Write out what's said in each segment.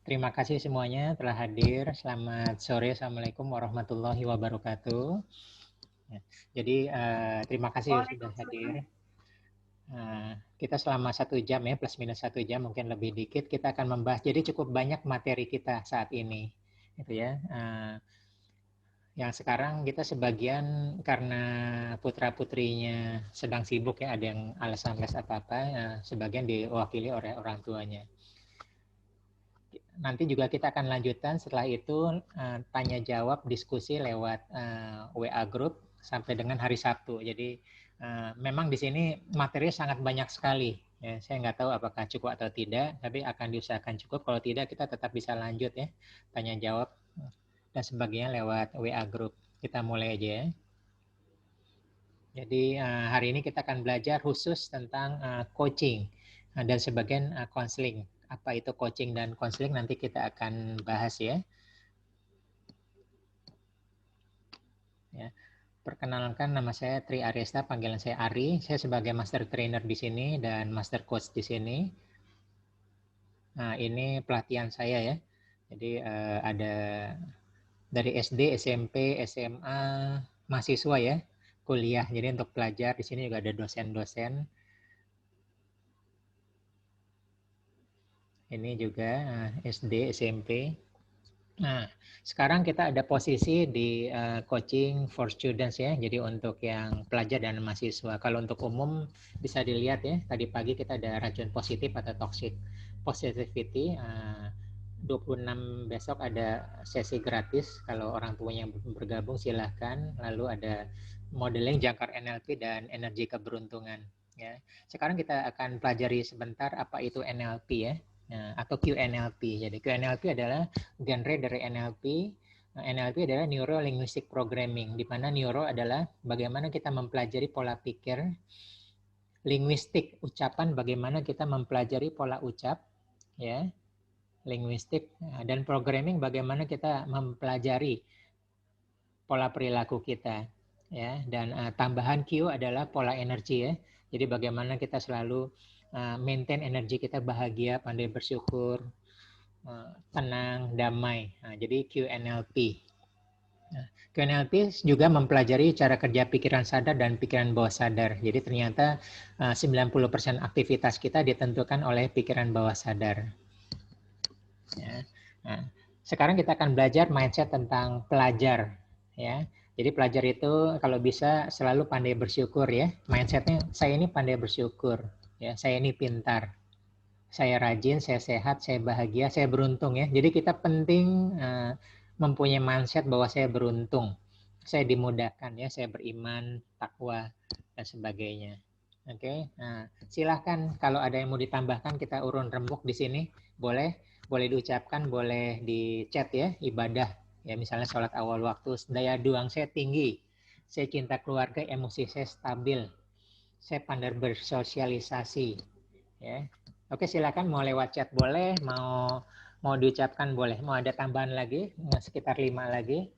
Terima kasih semuanya telah hadir. Selamat sore. Assalamualaikum warahmatullahi wabarakatuh. Ya, jadi terima kasih sudah hadir. Kita selama 1 jam ya, plus minus 1 jam, mungkin lebih dikit, kita akan membahas. Jadi cukup banyak materi kita saat ini, gitu ya. Yang sekarang kita sebagian karena putra-putrinya sedang sibuk ya, ada yang alasan les apa-apa, sebagian diwakili oleh orang tuanya. Nanti juga kita akan lanjutkan setelah itu tanya jawab diskusi lewat WA group sampai dengan hari Sabtu. Jadi memang di sini materi sangat banyak sekali. Ya, saya nggak tahu apakah cukup atau tidak, tapi akan diusahakan cukup. Kalau tidak kita tetap bisa lanjut ya, tanya jawab dan sebagainya lewat WA group. Kita mulai aja ya. Jadi hari ini kita akan belajar khusus tentang coaching dan sebagian konseling. Apa itu coaching dan konseling nanti kita akan bahas ya. Ya. Perkenalkan, nama saya Tri Aresta, panggilan saya Ari. Saya sebagai master trainer di sini dan master coach di sini. Nah, ini pelatihan saya ya. Jadi ada dari SD, SMP, SMA, mahasiswa ya, kuliah. Jadi untuk pelajar di sini juga ada dosen-dosen. Ini juga SD, SMP. Nah, sekarang kita ada posisi di coaching for students ya. Jadi untuk yang pelajar dan mahasiswa. Kalau untuk umum bisa dilihat ya. Tadi pagi kita ada racun positif atau toxic positivity. 26 besok ada sesi gratis. Kalau orang tuanya bergabung silahkan. Lalu ada modeling jangkar NLP dan energi keberuntungan. Ya. Sekarang kita akan pelajari sebentar apa itu NLP ya. Atau QNLP. Jadi QNLP adalah genre dari NLP. NLP adalah Neuro Linguistic Programming, di mana neuro adalah bagaimana kita mempelajari pola pikir, linguistik ucapan bagaimana kita mempelajari pola ucap, ya, linguistik, dan programming bagaimana kita mempelajari pola perilaku kita, ya, dan tambahan Q adalah pola energi ya. Jadi bagaimana kita selalu maintain energi kita bahagia, pandai bersyukur, tenang, damai. Nah, jadi QNLP. Nah, QNLP juga mempelajari cara kerja pikiran sadar dan pikiran bawah sadar. Jadi ternyata 90% aktivitas kita ditentukan oleh pikiran bawah sadar. Ya. Nah, sekarang kita akan belajar mindset tentang pelajar. Ya. Jadi pelajar itu kalau bisa selalu pandai bersyukur ya. Mindsetnya saya ini pandai bersyukur. Ya, saya ini pintar. Saya rajin, saya sehat, saya bahagia, saya beruntung ya. Jadi kita penting mempunyai mindset bahwa saya beruntung, saya dimudahkan ya, saya beriman, takwa dan sebagainya. Oke, nah silahkan kalau ada yang mau ditambahkan kita urun rembuk di sini, boleh diucapkan, boleh di chat ya, ibadah ya, misalnya sholat awal waktu, daya juang saya tinggi, saya cinta keluarga, emosi saya stabil, saya pandai bersosialisasi ya. Oke, silakan mau lewat chat boleh, mau diucapkan boleh. Mau ada tambahan lagi, sekitar 5 lagi.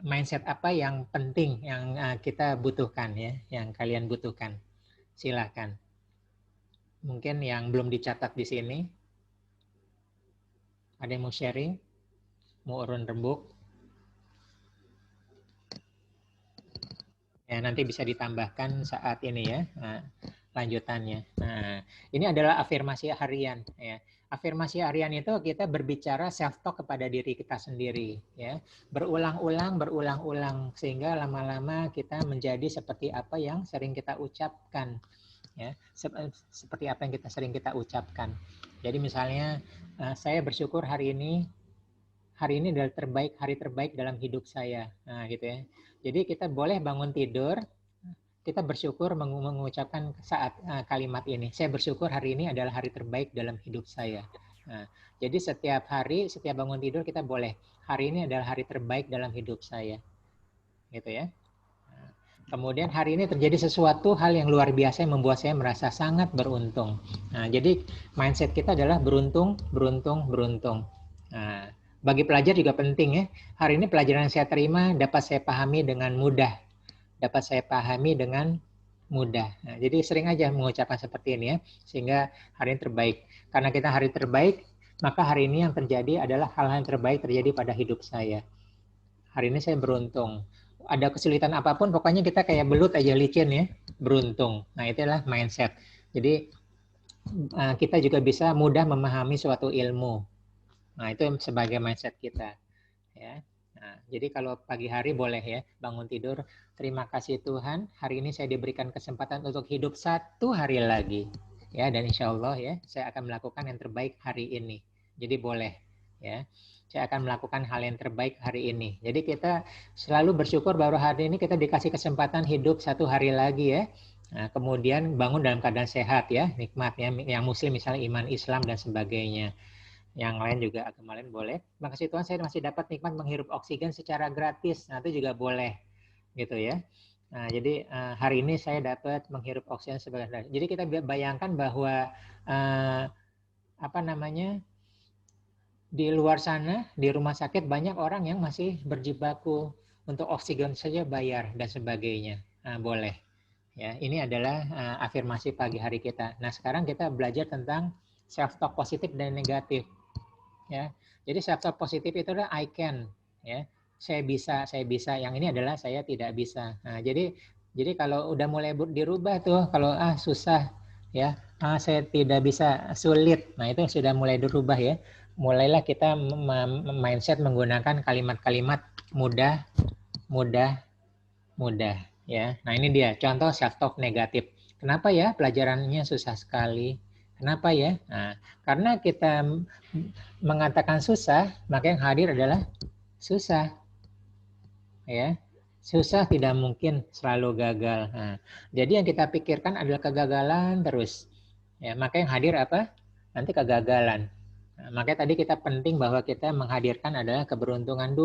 Mindset apa yang penting yang kita butuhkan ya, yang kalian butuhkan. Silakan. Mungkin yang belum dicatat di sini. Ada yang mau sharing? Mau urun rembuk? Ya, nanti bisa ditambahkan saat ini ya. Nah, lanjutannya. Nah, ini adalah afirmasi harian ya. Afirmasi harian itu kita berbicara self talk kepada diri kita sendiri ya. Berulang-ulang sehingga lama-lama kita menjadi seperti apa yang sering kita ucapkan ya. Seperti apa yang kita sering kita ucapkan. Jadi misalnya saya bersyukur hari ini adalah hari terbaik dalam hidup saya. Nah, gitu ya. Jadi kita boleh bangun tidur, kita bersyukur mengucapkan saat kalimat ini. Saya bersyukur hari ini adalah hari terbaik dalam hidup saya. Nah, jadi setiap hari, setiap bangun tidur kita boleh, hari ini adalah hari terbaik dalam hidup saya. Gitu ya. Nah, kemudian hari ini terjadi sesuatu hal yang luar biasa yang membuat saya merasa sangat beruntung. Nah, jadi mindset kita adalah beruntung, beruntung, beruntung. Nah, bagi pelajar juga penting ya. Hari ini pelajaran yang saya terima dapat saya pahami dengan mudah. Dapat saya pahami dengan mudah. Nah, jadi sering aja mengucapkan seperti ini ya, sehingga hari ini terbaik. Karena kita hari terbaik, maka hari ini yang terjadi adalah hal-hal yang terbaik terjadi pada hidup saya. Hari ini saya beruntung. Ada kesulitan apapun, pokoknya kita kayak belut aja licin ya, beruntung. Nah, itulah mindset. Jadi kita juga bisa mudah memahami suatu ilmu. Nah, itu sebagai mindset kita. Ya. Nah, jadi kalau pagi hari boleh ya, bangun tidur, terima kasih Tuhan, hari ini saya diberikan kesempatan untuk hidup satu hari lagi. Ya, dan insya Allah ya, saya akan melakukan yang terbaik hari ini. Jadi boleh ya, saya akan melakukan hal yang terbaik hari ini. Jadi kita selalu bersyukur baru hari ini kita dikasih kesempatan hidup satu hari lagi ya. Nah, kemudian bangun dalam keadaan sehat ya, nikmat ya, yang muslim misalnya iman Islam dan sebagainya. Yang lain juga agama lain boleh. Makasih Tuhan saya masih dapat nikmat menghirup oksigen secara gratis. Nah, itu juga boleh gitu ya. Nah, jadi hari ini saya dapat menghirup oksigen sebagai gratis. Jadi kita bayangkan bahwa apa namanya, di luar sana di rumah sakit banyak orang yang masih berjibaku untuk oksigen saja bayar dan sebagainya. Nah, boleh. Ya, ini adalah afirmasi pagi hari kita. Nah, sekarang kita belajar tentang self talk positif dan negatif. Ya, jadi self talk positif itu adalah I can, ya, saya bisa. Yang ini adalah saya tidak bisa. Nah, jadi kalau udah mulai dirubah tuh, kalau susah, ya, saya tidak bisa, sulit. Nah, itu sudah mulai dirubah ya. Mulailah kita mindset menggunakan kalimat-kalimat mudah, mudah, mudah. Ya, nah ini dia contoh self talk negatif. Kenapa ya pelajarannya susah sekali? Kenapa ya? Nah, karena kita mengatakan susah, maka yang hadir adalah susah. Ya, susah tidak mungkin selalu gagal. Nah, jadi yang kita pikirkan adalah kegagalan terus. Ya, maka yang hadir apa? Nanti kegagalan. Nah, makanya tadi kita penting bahwa kita menghadirkan adalah keberuntungan.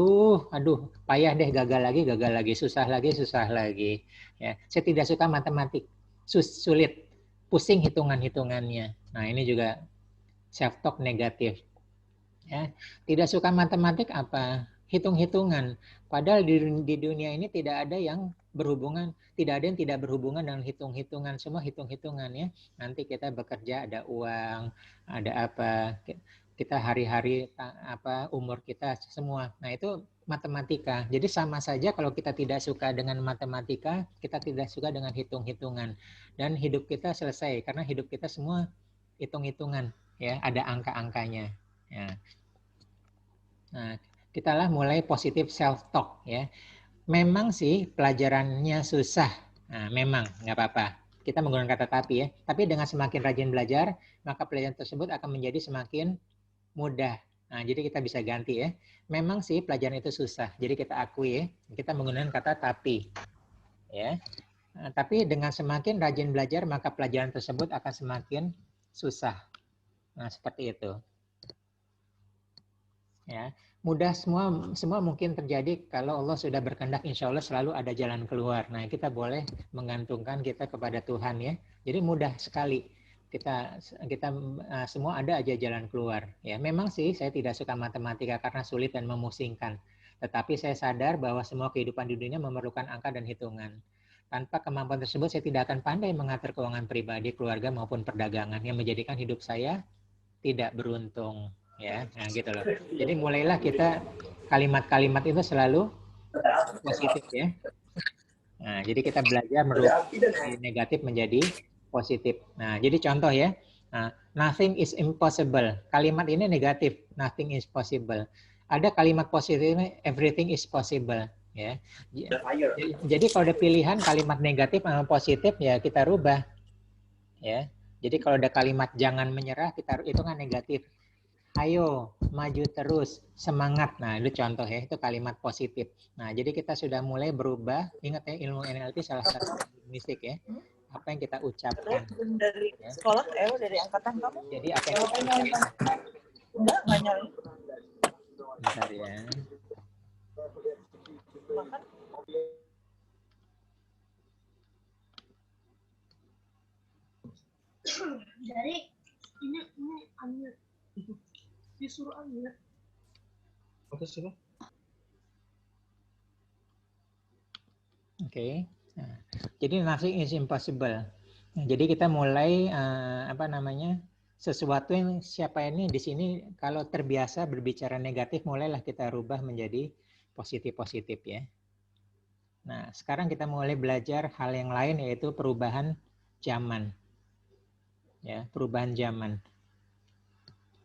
Aduh, payah deh, gagal lagi, susah lagi. Ya, saya tidak suka matematik, sulit, pusing hitungan-hitungannya. Nah, ini juga self talk negatif. Ya, tidak suka matematik apa? Hitung-hitungan. Padahal di dunia ini tidak ada yang berhubungan, tidak ada yang tidak berhubungan dengan hitung-hitungan, semua hitung-hitungan ya. Nanti kita bekerja ada uang, ada apa, kita hari-hari apa umur kita semua. Nah, itu matematika. Jadi sama saja kalau kita tidak suka dengan matematika, kita tidak suka dengan hitung-hitungan. Dan hidup kita selesai karena hidup kita semua hitung-hitungan ya, ada angka-angkanya. Ya. Nah, kita lah mulai positif self talk ya. Memang sih pelajarannya susah. Nah, memang nggak apa-apa. Kita menggunakan kata tapi ya. Tapi dengan semakin rajin belajar, maka pelajaran tersebut akan menjadi semakin mudah. Nah, jadi kita bisa ganti ya. Memang sih pelajaran itu susah. Jadi kita akui ya. Kita menggunakan kata tapi. Ya. Nah, tapi dengan semakin rajin belajar, maka pelajaran tersebut akan semakin susah. Nah, seperti itu. Ya, mudah semua mungkin terjadi kalau Allah sudah berkehendak, insya Allah selalu ada jalan keluar. Nah, kita boleh menggantungkan kita kepada Tuhan ya. Jadi mudah sekali kita semua ada aja jalan keluar. Ya, memang sih saya tidak suka matematika karena sulit dan memusingkan. Tetapi saya sadar bahwa semua kehidupan di dunia memerlukan angka dan hitungan. Tanpa kemampuan tersebut saya tidak akan pandai mengatur keuangan pribadi, keluarga maupun perdagangan yang menjadikan hidup saya tidak beruntung ya. Nah, gitu loh. Jadi mulailah kita kalimat-kalimat itu selalu positif ya. Nah, jadi kita belajar merubah negatif menjadi positif. Nah, jadi contoh ya. Nah, nothing is impossible. Kalimat ini negatif, nothing is possible. Ada kalimat positifnya, everything is possible ya. Jadi kalau ada pilihan kalimat negatif sama positif ya kita rubah ya. Jadi kalau ada kalimat jangan menyerah, kita itu kan negatif. Ayo, maju terus, semangat. Nah, itu contoh ya, itu kalimat positif. Nah, jadi kita sudah mulai berubah. Ingat ya, ilmu NLP salah satu mistik ya. Apa yang kita ucapkan. Dari ya. Sekolah, dari angkatan kamu? Jadi apa yang kita ucapkan. Enggak nyalin. Bentar ya. Makan. Jadi ini ambil disuruh ambil. Oke. Nah, jadi nothing is impossible. Nah, jadi kita mulai sesuatu yang siapa ini di sini kalau terbiasa berbicara negatif, mulailah kita rubah menjadi positif ya. Nah, sekarang kita mulai belajar hal yang lain, yaitu perubahan zaman. Ya, perubahan zaman.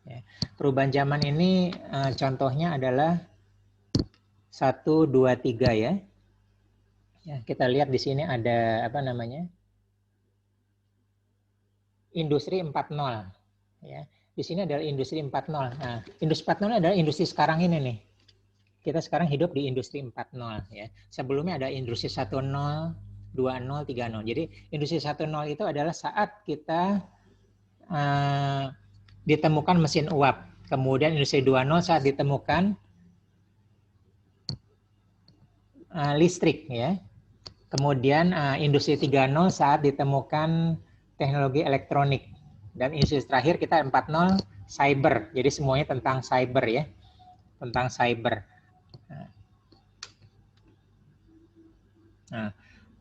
Ya, perubahan zaman ini contohnya adalah 1, 2, 3 ya. Ya, kita lihat di sini ada industri 4.0 ya. Di sini adalah industri 4.0. Nah, industri 4.0 adalah industri sekarang ini nih. Kita sekarang hidup di industri 4.0 ya. Sebelumnya ada industri 1.0, 2.0, 3.0. Jadi industri 1.0 itu adalah saat kita ditemukan mesin uap. Kemudian industri 2.0 saat ditemukan listrik ya. Kemudian industri 3.0 saat ditemukan teknologi elektronik. Dan industri terakhir kita 4.0 cyber. Jadi semuanya tentang cyber ya. Tentang cyber. Nah,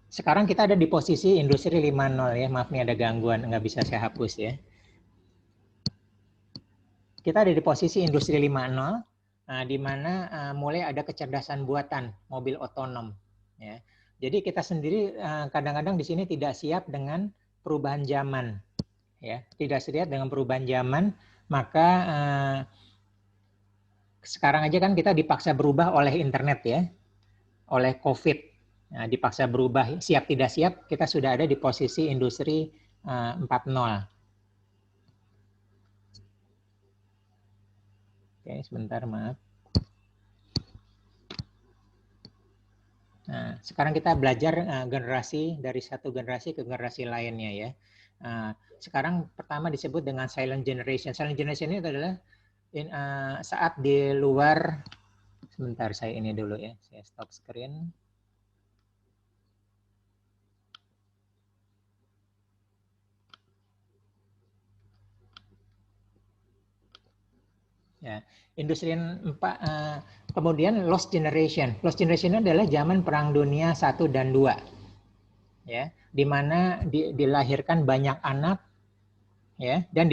sekarang kita ada di posisi industri 5.0 ya. Maaf nih ada gangguan, nggak bisa saya hapus ya. Kita ada di posisi industri 5.0 di mana mulai ada kecerdasan buatan, mobil otonom ya. Jadi kita sendiri kadang-kadang di sini tidak siap dengan perubahan zaman ya. Tidak siap dengan perubahan zaman, maka sekarang aja kan kita dipaksa berubah oleh internet ya. Oleh Covid. Nah, dipaksa berubah, siap tidak siap, kita sudah ada di posisi industri 4.0. Oke, sebentar maaf. Nah, sekarang kita belajar generasi dari satu generasi ke generasi lainnya ya. Sekarang pertama disebut dengan silent generation. Silent generation ini adalah saat di luar, sebentar saya ini dulu ya, saya stop screen. Ya, industri 4 kemudian lost generation. Lost generation adalah zaman Perang Dunia 1 dan 2. Ya, di mana dilahirkan banyak anak ya dan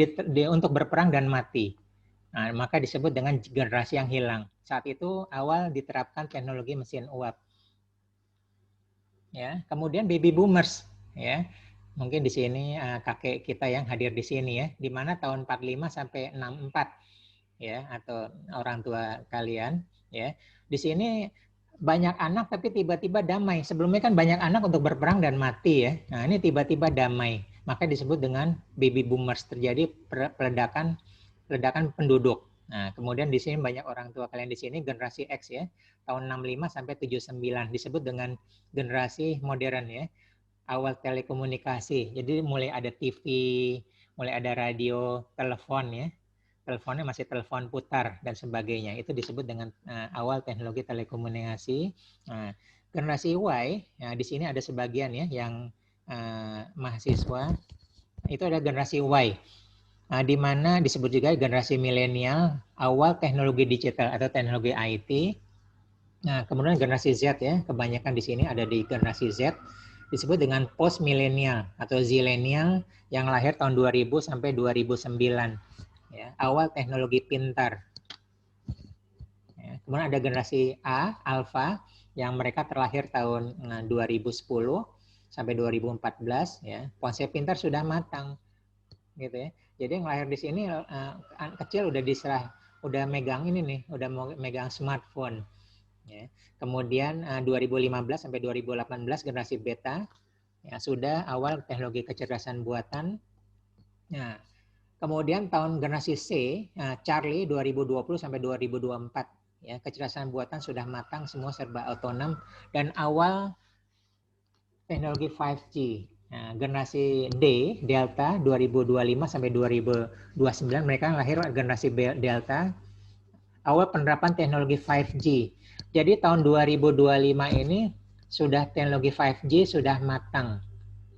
untuk berperang dan mati. Nah, maka disebut dengan generasi yang hilang. Saat itu awal diterapkan teknologi mesin uap. Ya, kemudian baby boomers ya. Mungkin di sini kakek kita yang hadir di sini ya, di mana tahun 45 sampai 64 ya, atau orang tua kalian ya. Di sini banyak anak tapi tiba-tiba damai. Sebelumnya kan banyak anak untuk berperang dan mati ya. Nah, ini tiba-tiba damai. Maka disebut dengan baby boomers, terjadi ledakan penduduk. Nah, kemudian di sini banyak orang tua kalian di sini generasi X ya. Tahun 65 sampai 79 disebut dengan generasi modern ya. Awal telekomunikasi. Jadi mulai ada TV, mulai ada radio, telepon ya. Teleponnya masih telepon putar dan sebagainya. Itu disebut dengan awal teknologi telekomunikasi. Generasi Y, di sini ada sebagian ya yang mahasiswa. Itu ada generasi Y, di mana disebut juga generasi milenial, awal teknologi digital atau teknologi IT. Nah, kemudian generasi Z ya, kebanyakan di sini ada di generasi Z, disebut dengan post milenial atau zilenial yang lahir tahun 2000 sampai 2009. Ya, awal teknologi pintar. Ya, kemudian ada generasi A, alpha, yang mereka terlahir tahun 2010 sampai 2014. Ya, ponsel pintar sudah matang, gitu ya. Jadi yang lahir di sini kecil udah megang ini nih, udah megang smartphone. Ya. Kemudian 2015 sampai 2018 generasi beta, ya sudah awal teknologi kecerdasan buatan. Nah, kemudian tahun generasi C, Charlie 2020 sampai 2024, ya kecerdasan buatan sudah matang, semua serba otonom dan awal teknologi 5G. Nah, generasi D, Delta 2025 sampai 2029, mereka lahir generasi Delta, awal penerapan teknologi 5G. Jadi tahun 2025 ini sudah teknologi 5G sudah matang,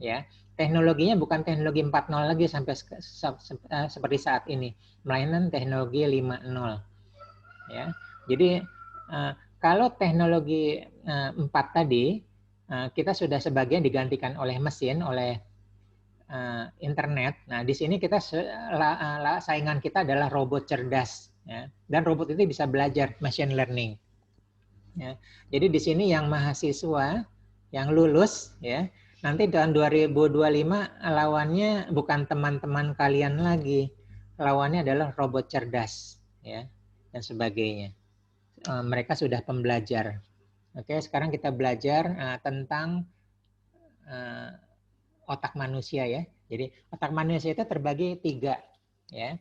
ya. Teknologinya bukan teknologi 4.0 lagi sampai seperti saat ini, melainkan teknologi 5.0. Ya. Jadi kalau teknologi 4 tadi kita sudah sebagian digantikan oleh mesin, oleh internet. Nah, di sini kita saingan kita adalah robot cerdas, ya. Dan robot itu bisa belajar machine learning. Ya. Jadi di sini yang mahasiswa yang lulus, ya, nanti tahun 2025 lawannya bukan teman-teman kalian lagi, lawannya adalah robot cerdas, ya, dan sebagainya. Mereka sudah pembelajar. Oke, sekarang kita belajar tentang otak manusia, ya. Jadi otak manusia itu terbagi 3, ya,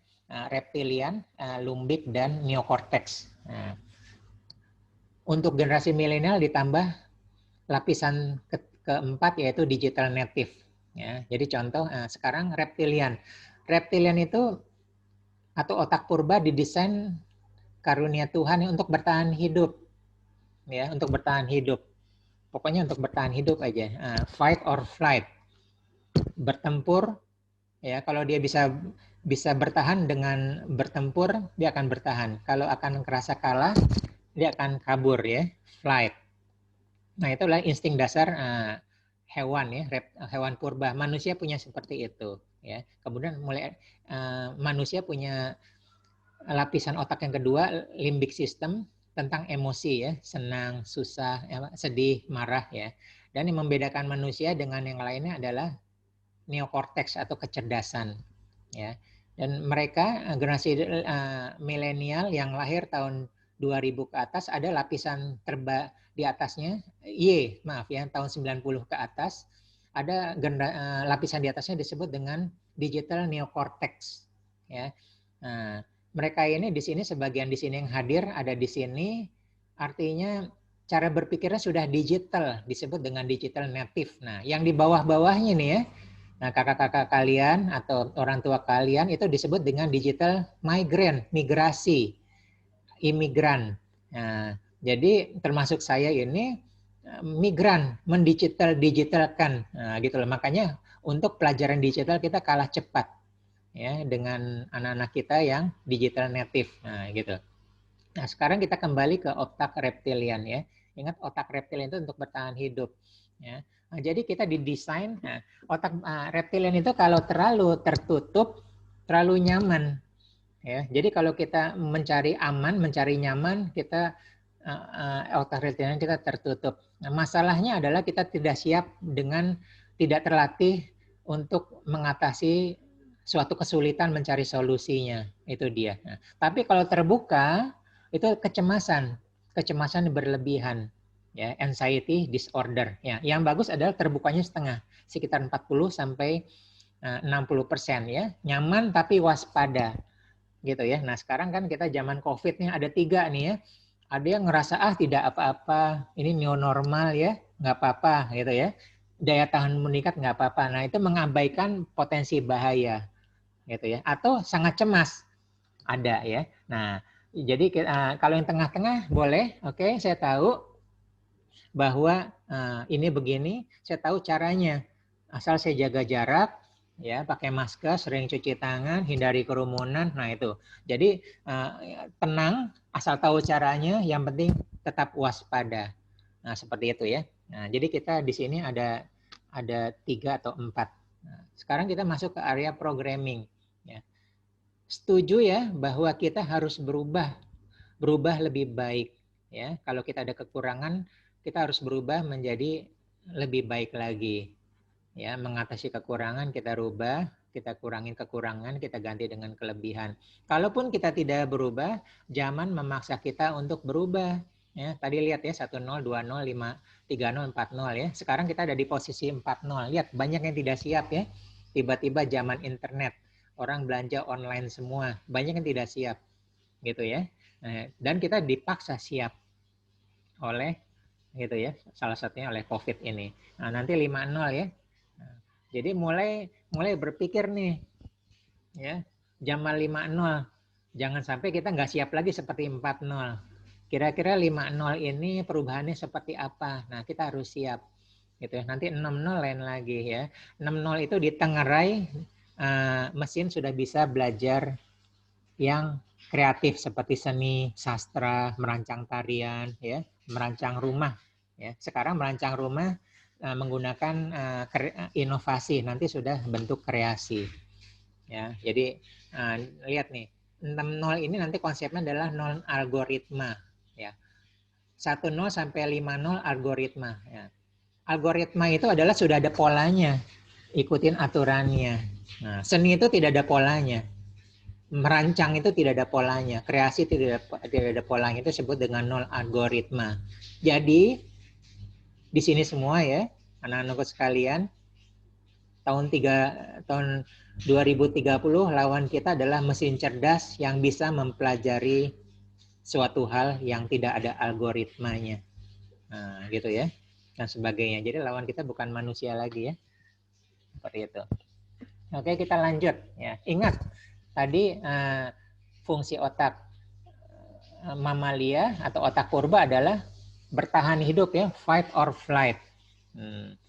reptilian, limbik, dan neokorteks. Nah, untuk generasi milenial ditambah lapisan keempat yaitu digital native, ya. Jadi contoh sekarang reptilian. Reptilian itu atau otak purba didesain karunia Tuhan untuk bertahan hidup, ya, untuk bertahan hidup. Pokoknya untuk bertahan hidup aja. Fight or flight. Bertempur, ya, kalau dia bisa bertahan dengan bertempur, dia akan bertahan. Kalau akan kerasa kalah, dia akan kabur, ya, flight. Nah, itulah insting dasar hewan, ya, hewan purba. Manusia punya seperti itu, ya. Kemudian mulai manusia punya lapisan otak yang kedua, limbic system, tentang emosi, ya, senang, susah, sedih, marah, ya. Dan yang membedakan manusia dengan yang lainnya adalah neokorteks atau kecerdasan, ya. Dan mereka generasi milenial yang lahir tahun 2000 ke atas ada lapisan di atasnya tahun 90 ke atas ada lapisan di atasnya disebut dengan digital neokorteks, ya. Nah, mereka ini di sini sebagian di sini yang hadir ada di sini, artinya cara berpikirnya sudah digital, disebut dengan digital native. Nah, yang di bawah-bawahnya nih, ya. Nah, kakak-kakak kalian atau orang tua kalian itu disebut dengan digital migrant, migrasi, imigran. Nah, jadi termasuk saya ini migran, digitalkan. Nah, gitu loh. Makanya untuk pelajaran digital kita kalah cepat, ya, dengan anak-anak kita yang digital native. Nah, gitu. Nah, sekarang kita kembali ke otak reptilian, ya. Ingat, otak reptilian itu untuk bertahan hidup, ya. Nah, jadi kita didesain, otak reptilian itu kalau terlalu tertutup, terlalu nyaman, ya. Jadi kalau kita mencari aman, mencari nyaman, kita otak reptilian kita tertutup. Nah, masalahnya adalah kita tidak siap dengan tidak terlatih untuk mengatasi suatu kesulitan mencari solusinya, itu dia. Nah, tapi kalau terbuka, itu kecemasan berlebihan, ya, anxiety disorder, ya. Yang bagus adalah terbukanya setengah, sekitar 40 sampai 60%, ya. Nyaman tapi waspada, gitu, ya. Nah, sekarang kan kita zaman Covid nih ada 3 nih, ya. Ada yang ngerasa tidak apa-apa, ini new normal, ya, nggak apa-apa, gitu, ya. Daya tahan meningkat nggak apa-apa. Nah, itu mengabaikan potensi bahaya, gitu, ya. Atau sangat cemas, ada, ya. Nah, jadi kalau yang tengah-tengah boleh, oke, saya tahu bahwa ini begini, saya tahu caranya. Asal saya jaga jarak, ya, pakai masker, sering cuci tangan, hindari kerumunan. Nah, itu. Jadi tenang, asal tahu caranya, yang penting tetap waspada. Nah, seperti itu, ya. Nah, jadi kita di sini ada 3 atau 4. Nah, sekarang kita masuk ke area programming, ya. Setuju, ya, bahwa kita harus berubah lebih baik, ya. Kalau kita ada kekurangan, kita harus berubah menjadi lebih baik lagi, ya. Mengatasi kekurangan kita rubah, kita kurangin kekurangan, kita ganti dengan kelebihan. Kalaupun kita tidak berubah, zaman memaksa kita untuk berubah, ya. Tadi lihat, ya, 1-0, 2-0, 5, 3-0, 4-0, ya. Sekarang kita ada di posisi 4-0. Lihat, banyak yang tidak siap, ya. Tiba-tiba zaman internet, orang belanja online semua, banyak yang tidak siap, gitu, ya. Dan kita dipaksa siap oleh, gitu, ya, salah satunya oleh COVID ini. Nah, nanti 5-0, ya. Nah, jadi mulai berpikir nih, ya, zaman 5-0. Jangan sampai kita nggak siap lagi seperti 4-0. Kira-kira 5-0 ini perubahannya seperti apa? Nah, kita harus siap, gitu, ya. Nanti 6-0 lain lagi, ya. 6-0 itu ditengarai mesin sudah bisa belajar yang kreatif seperti seni, sastra, merancang tarian, ya, merancang rumah, ya. Sekarang merancang rumah menggunakan inovasi, nanti sudah bentuk kreasi. Ya, jadi lihat nih, 60 ini nanti konsepnya adalah non algoritma. Ya, 10 sampai 50 algoritma. Ya. Algoritma itu adalah sudah ada polanya, ikutin aturannya. Nah, seni itu tidak ada polanya. Merancang itu tidak ada polanya, kreasi tidak ada polanya, itu disebut dengan nol algoritma. Jadi di sini semua ya, anak-anakku sekalian, tahun 2030 lawan kita adalah mesin cerdas yang bisa mempelajari suatu hal yang tidak ada algoritmanya. Nah, gitu ya. Dan sebagainya. Jadi lawan kita bukan manusia lagi ya. Seperti itu. Oke, kita lanjut ya. Ingat tadi fungsi otak mamalia atau otak purba adalah bertahan hidup ya, fight or flight.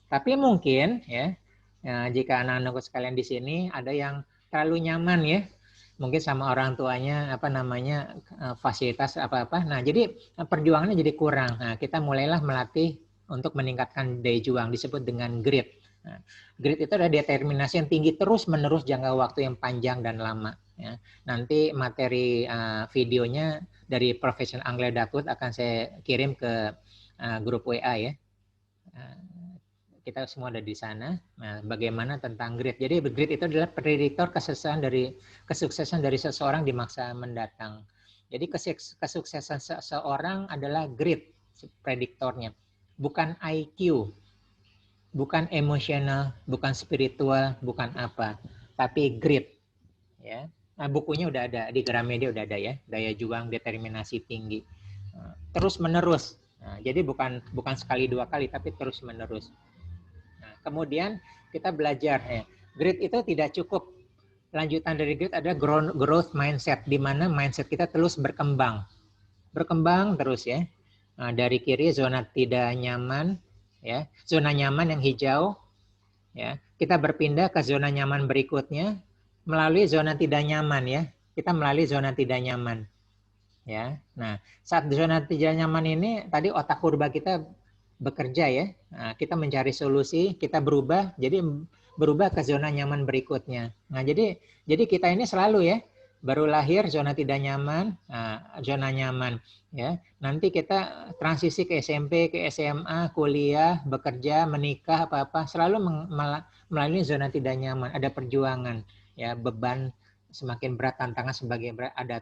Tapi mungkin ya, jika anak-anakku sekalian di sini ada yang terlalu nyaman ya, mungkin sama orang tuanya fasilitas apa-apa. Nah, jadi perjuangannya jadi kurang. Nah, kita mulailah melatih untuk meningkatkan daya juang, disebut dengan grit. Nah, grit itu adalah determinasi yang tinggi terus-menerus jangka waktu yang panjang dan lama. Ya. Nanti materi videonya dari Profesor Angela Duckworth akan saya kirim ke grup WA ya. Kita semua ada di sana. Nah, bagaimana tentang grit? Jadi grit itu adalah prediktor kesuksesan dari seseorang di masa mendatang. Jadi kesuksesan seseorang adalah grit prediktornya, bukan IQ. Bukan emosional, bukan spiritual, bukan apa, tapi grit. Ya, nah, bukunya udah ada di Gramedia, udah ada ya, daya juang determinasi tinggi, terus menerus. Nah, jadi bukan sekali dua kali, tapi terus menerus. Nah, kemudian kita belajar, grit itu tidak cukup. Lanjutan dari grit adalah growth mindset, di mana mindset kita terus berkembang terus ya. Nah, dari kiri zona tidak nyaman. Ya, zona nyaman yang hijau, ya, kita berpindah ke zona nyaman berikutnya melalui zona tidak nyaman ya. Kita melalui zona tidak nyaman. Ya. Nah, saat zona tidak nyaman ini tadi otak purba kita bekerja ya. Nah, kita mencari solusi, kita berubah ke zona nyaman berikutnya. Nah, jadi kita ini selalu ya, baru lahir zona tidak nyaman, zona nyaman ya. Nanti kita transisi ke SMP, ke SMA, kuliah, bekerja, menikah, apa-apa, selalu melalui zona tidak nyaman. Ada perjuangan ya, beban semakin berat, tantangan semakin berat, ada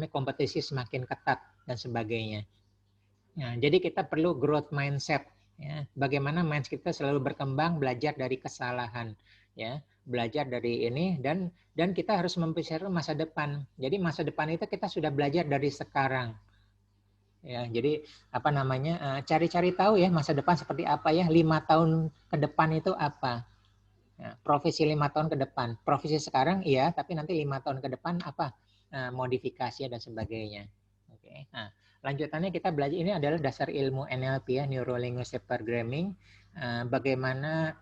kompetisi semakin ketat dan sebagainya. Nah, jadi kita perlu growth mindset. Ya. Bagaimana mindset kita selalu berkembang, belajar dari kesalahan, ya, belajar dari ini dan kita harus mempersiapkan masa depan. Jadi masa depan itu kita sudah belajar dari sekarang. Ya, jadi cari-cari tahu ya masa depan seperti apa ya, 5 tahun ke depan itu apa. Ya, profesi 5 tahun ke depan, profesi sekarang iya, tapi nanti 5 tahun ke depan apa, modifikasi dan sebagainya. Oke. Nah, lanjutannya kita belajar, ini adalah dasar ilmu NLP ya, Neuro Linguistic Programming, bagaimana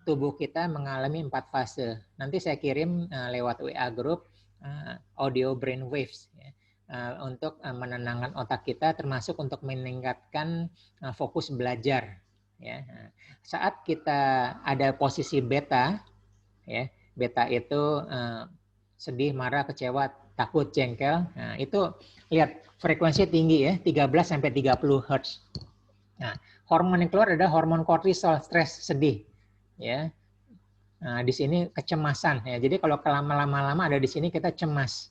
tubuh kita mengalami 4 fase. Nanti saya kirim lewat WA group audio brain waves ya, untuk menenangkan otak kita, termasuk untuk meningkatkan fokus belajar. Ya. Saat kita ada posisi beta, ya, beta itu sedih, marah, kecewa, takut, jengkel. Nah, itu lihat frekuensi tinggi ya, 13 sampai 30 Hz. Nah, hormon yang keluar adalah hormon kortisol, stres, sedih. Ya. Nah, di sini kecemasan ya. Jadi kalau lama-lama ada di sini kita cemas.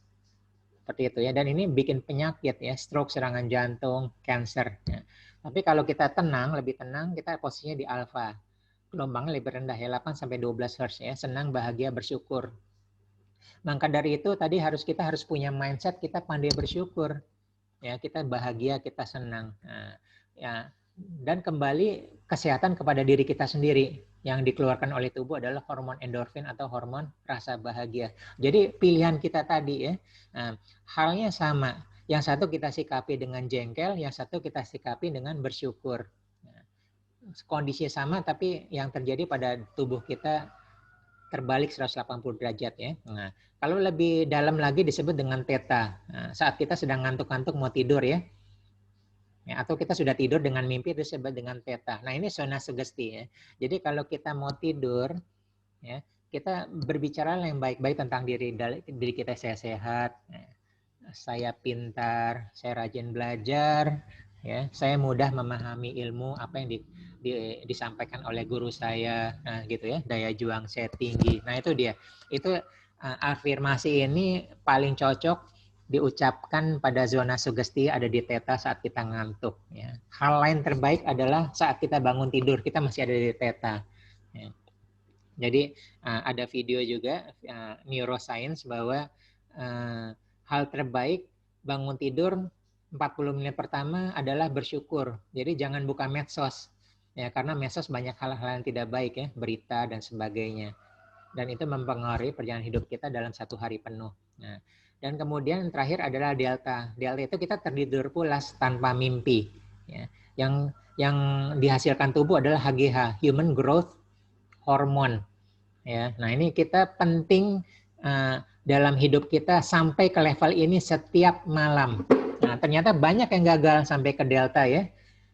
Seperti itu ya. Dan ini bikin penyakit ya, stroke, serangan jantung, cancer ya. Tapi kalau kita tenang, lebih tenang, kita posisinya di alfa. Gelombangnya lebih rendah ya, 8 sampai 12 Hz ya, senang, bahagia, bersyukur. Maka dari itu tadi kita harus punya mindset kita pandai bersyukur. Ya, kita bahagia, kita senang. Nah, ya, dan kembali kesehatan kepada diri kita sendiri. Yang dikeluarkan oleh tubuh adalah hormon endorfin atau hormon rasa bahagia. Jadi pilihan kita tadi ya, halnya sama. Yang satu kita sikapi dengan jengkel, yang satu kita sikapi dengan bersyukur. Kondisi sama, tapi yang terjadi pada tubuh kita terbalik 180 derajat ya. Nah, kalau lebih dalam lagi disebut dengan theta. Nah, saat kita sedang ngantuk-ngantuk mau tidur ya. Ya, atau kita sudah tidur dengan mimpi itu disebut dengan theta. Nah, ini zona sugesti ya. Jadi kalau kita mau tidur ya, kita berbicara yang baik-baik tentang diri kita, saya sehat, saya pintar, saya rajin belajar, ya, saya mudah memahami ilmu apa yang disampaikan oleh guru saya, nah gitu ya, daya juang saya tinggi. Nah itu dia, itu afirmasi ini paling cocok diucapkan pada zona sugesti ada di theta saat kita ngantuk. Ya. Hal lain terbaik adalah saat kita bangun tidur, kita masih ada di theta. Ya. Jadi ada video juga neuroscience bahwa hal terbaik bangun tidur 40 menit pertama adalah bersyukur. Jadi jangan buka medsos. Ya, karena medsos banyak hal-hal yang tidak baik ya, berita dan sebagainya. Dan itu mempengaruhi perjalanan hidup kita dalam satu hari penuh. Nah, dan kemudian terakhir adalah delta. Delta itu kita tertidur pulas tanpa mimpi. Ya. Yang dihasilkan tubuh adalah HGH, Human Growth Hormone. Ya, nah ini kita penting dalam hidup kita sampai ke level ini setiap malam. Nah, ternyata banyak yang gagal sampai ke delta ya.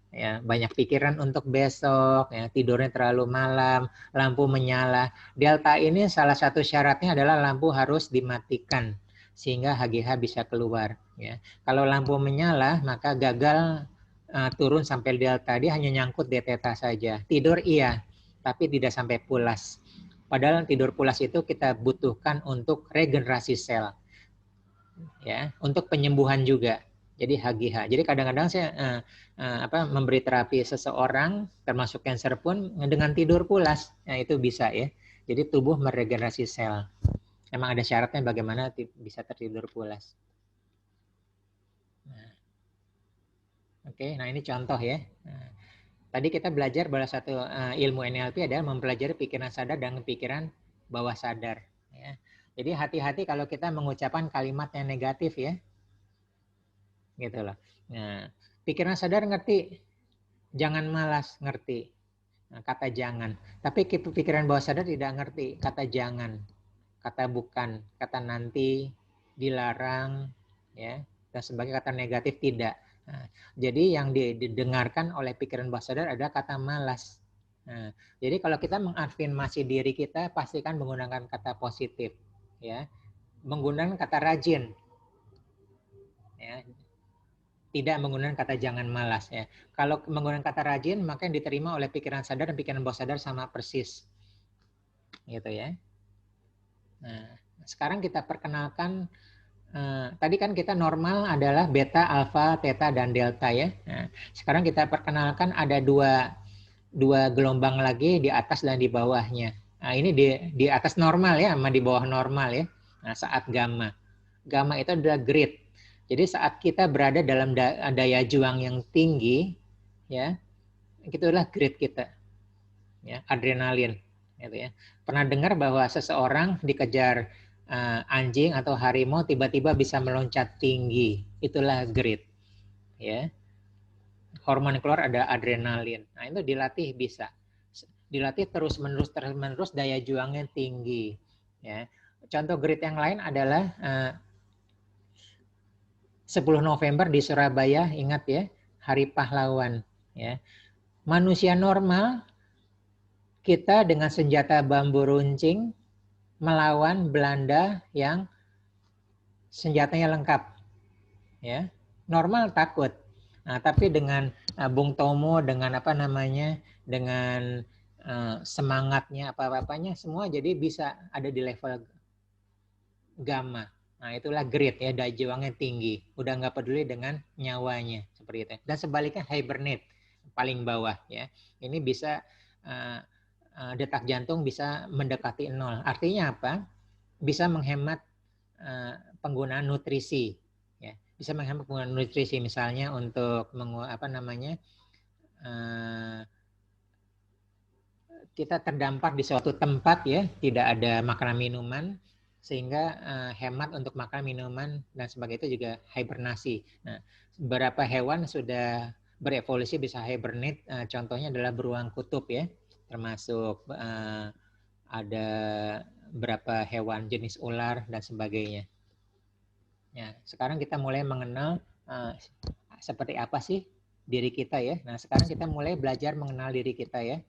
Ya, banyak pikiran untuk besok, ya, tidurnya terlalu malam, lampu menyala. Delta ini salah satu syaratnya adalah lampu harus dimatikan sehingga HGH bisa keluar. Ya. Kalau lampu menyala, maka gagal turun sampai delta. Dia hanya nyangkut di theta saja. Tidur iya, tapi tidak sampai pulas. Padahal tidur pulas itu kita butuhkan untuk regenerasi sel, ya, untuk penyembuhan juga. Jadi HGH. Jadi kadang-kadang saya memberi terapi seseorang, termasuk cancer pun dengan tidur pulas, nah itu bisa ya. Jadi tubuh meregenerasi sel. Emang ada syaratnya bagaimana bisa tertidur pulas. Nah, oke, nah ini contoh ya. Nah, tadi kita belajar bahwa satu ilmu NLP adalah mempelajari pikiran sadar dan pikiran bawah sadar. Ya. Jadi hati-hati kalau kita mengucapkan kalimat yang negatif ya. Gitu loh. Nah, pikiran sadar ngerti, jangan malas ngerti. Nah, kata jangan. Tapi pikiran bawah sadar tidak ngerti kata jangan, kata bukan, kata nanti, dilarang, ya, dan sebagai kata negatif tidak. Nah, jadi yang didengarkan oleh pikiran bawah sadar adalah kata malas. Nah, jadi kalau kita mengafirmasi diri kita, pastikan menggunakan kata positif, ya, menggunakan kata rajin, ya. Tidak menggunakan kata jangan malas ya. Kalau menggunakan kata rajin, maka yang diterima oleh pikiran sadar dan pikiran bawah sadar sama persis. Gitu ya. Nah, sekarang kita perkenalkan tadi kan kita normal adalah beta, alfa, theta dan delta ya. Nah, sekarang kita perkenalkan ada dua gelombang lagi di atas dan di bawahnya. Nah, ini di atas normal ya sama di bawah normal ya. Nah, saat gamma. Gamma itu adalah grid. Jadi saat kita berada dalam daya juang yang tinggi, ya, itu adalah grid kita, ya, adrenalin, gitu ya. Pernah dengar bahwa seseorang dikejar anjing atau harimau tiba-tiba bisa meloncat tinggi, itulah grid, ya. Hormon keluar ada adrenalin, nah itu dilatih bisa, dilatih terus-menerus daya juangnya tinggi, ya. Contoh grid yang lain adalah 10 November di Surabaya, ingat ya, Hari Pahlawan. Ya. Manusia normal, kita dengan senjata bambu runcing melawan Belanda yang senjatanya lengkap. Ya. Normal takut. Nah, tapi dengan Bung Tomo, dengan dengan semangatnya, apa-apanya, semua jadi bisa ada di level gamma. Nah, itulah grid ya, daya juangnya tinggi. Udah nggak peduli dengan nyawanya seperti itu. Dan sebaliknya hibernate paling bawah ya. Ini bisa detak jantung bisa mendekati 0. Artinya apa? Bisa menghemat penggunaan nutrisi ya. Bisa menghemat penggunaan nutrisi misalnya untuk kita terdampar di suatu tempat ya, tidak ada makanan minuman, sehingga hemat untuk makan minuman dan sebagainya itu juga hibernasi. Nah, beberapa hewan sudah berevolusi bisa hibernate, contohnya adalah beruang kutub ya, termasuk ada beberapa hewan jenis ular dan sebagainya. Ya, sekarang kita mulai mengenal seperti apa sih diri kita ya. Nah, sekarang kita mulai belajar mengenal diri kita ya,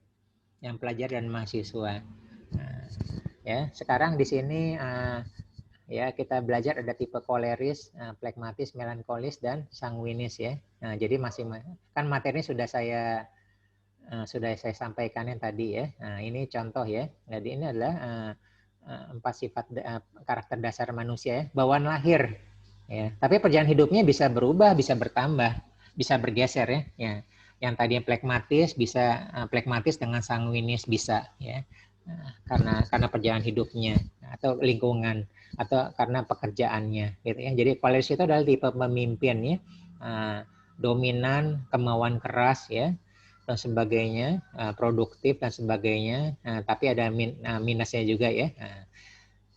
yang pelajar dan mahasiswa. Nah, ya, sekarang di sini ya kita belajar ada tipe koleris, plekmatis, melankolis dan sanguinis ya. Nah, jadi masih kan materi sudah saya sampaikan yang tadi ya. Nah, ini contoh ya. Jadi ini adalah 4 sifat karakter dasar manusia ya, bawaan lahir ya. Tapi perjalanan hidupnya bisa berubah, bisa bertambah, bisa bergeser ya. Ya. Yang tadinya plekmatis bisa plekmatis dengan sanguinis bisa ya. Karena perjalanan hidupnya atau lingkungan atau karena pekerjaannya gitu ya. Jadi koleris itu adalah tipe pemimpin ya. Dominan, kemauan keras ya, dan sebagainya, produktif dan sebagainya, tapi ada minusnya juga ya.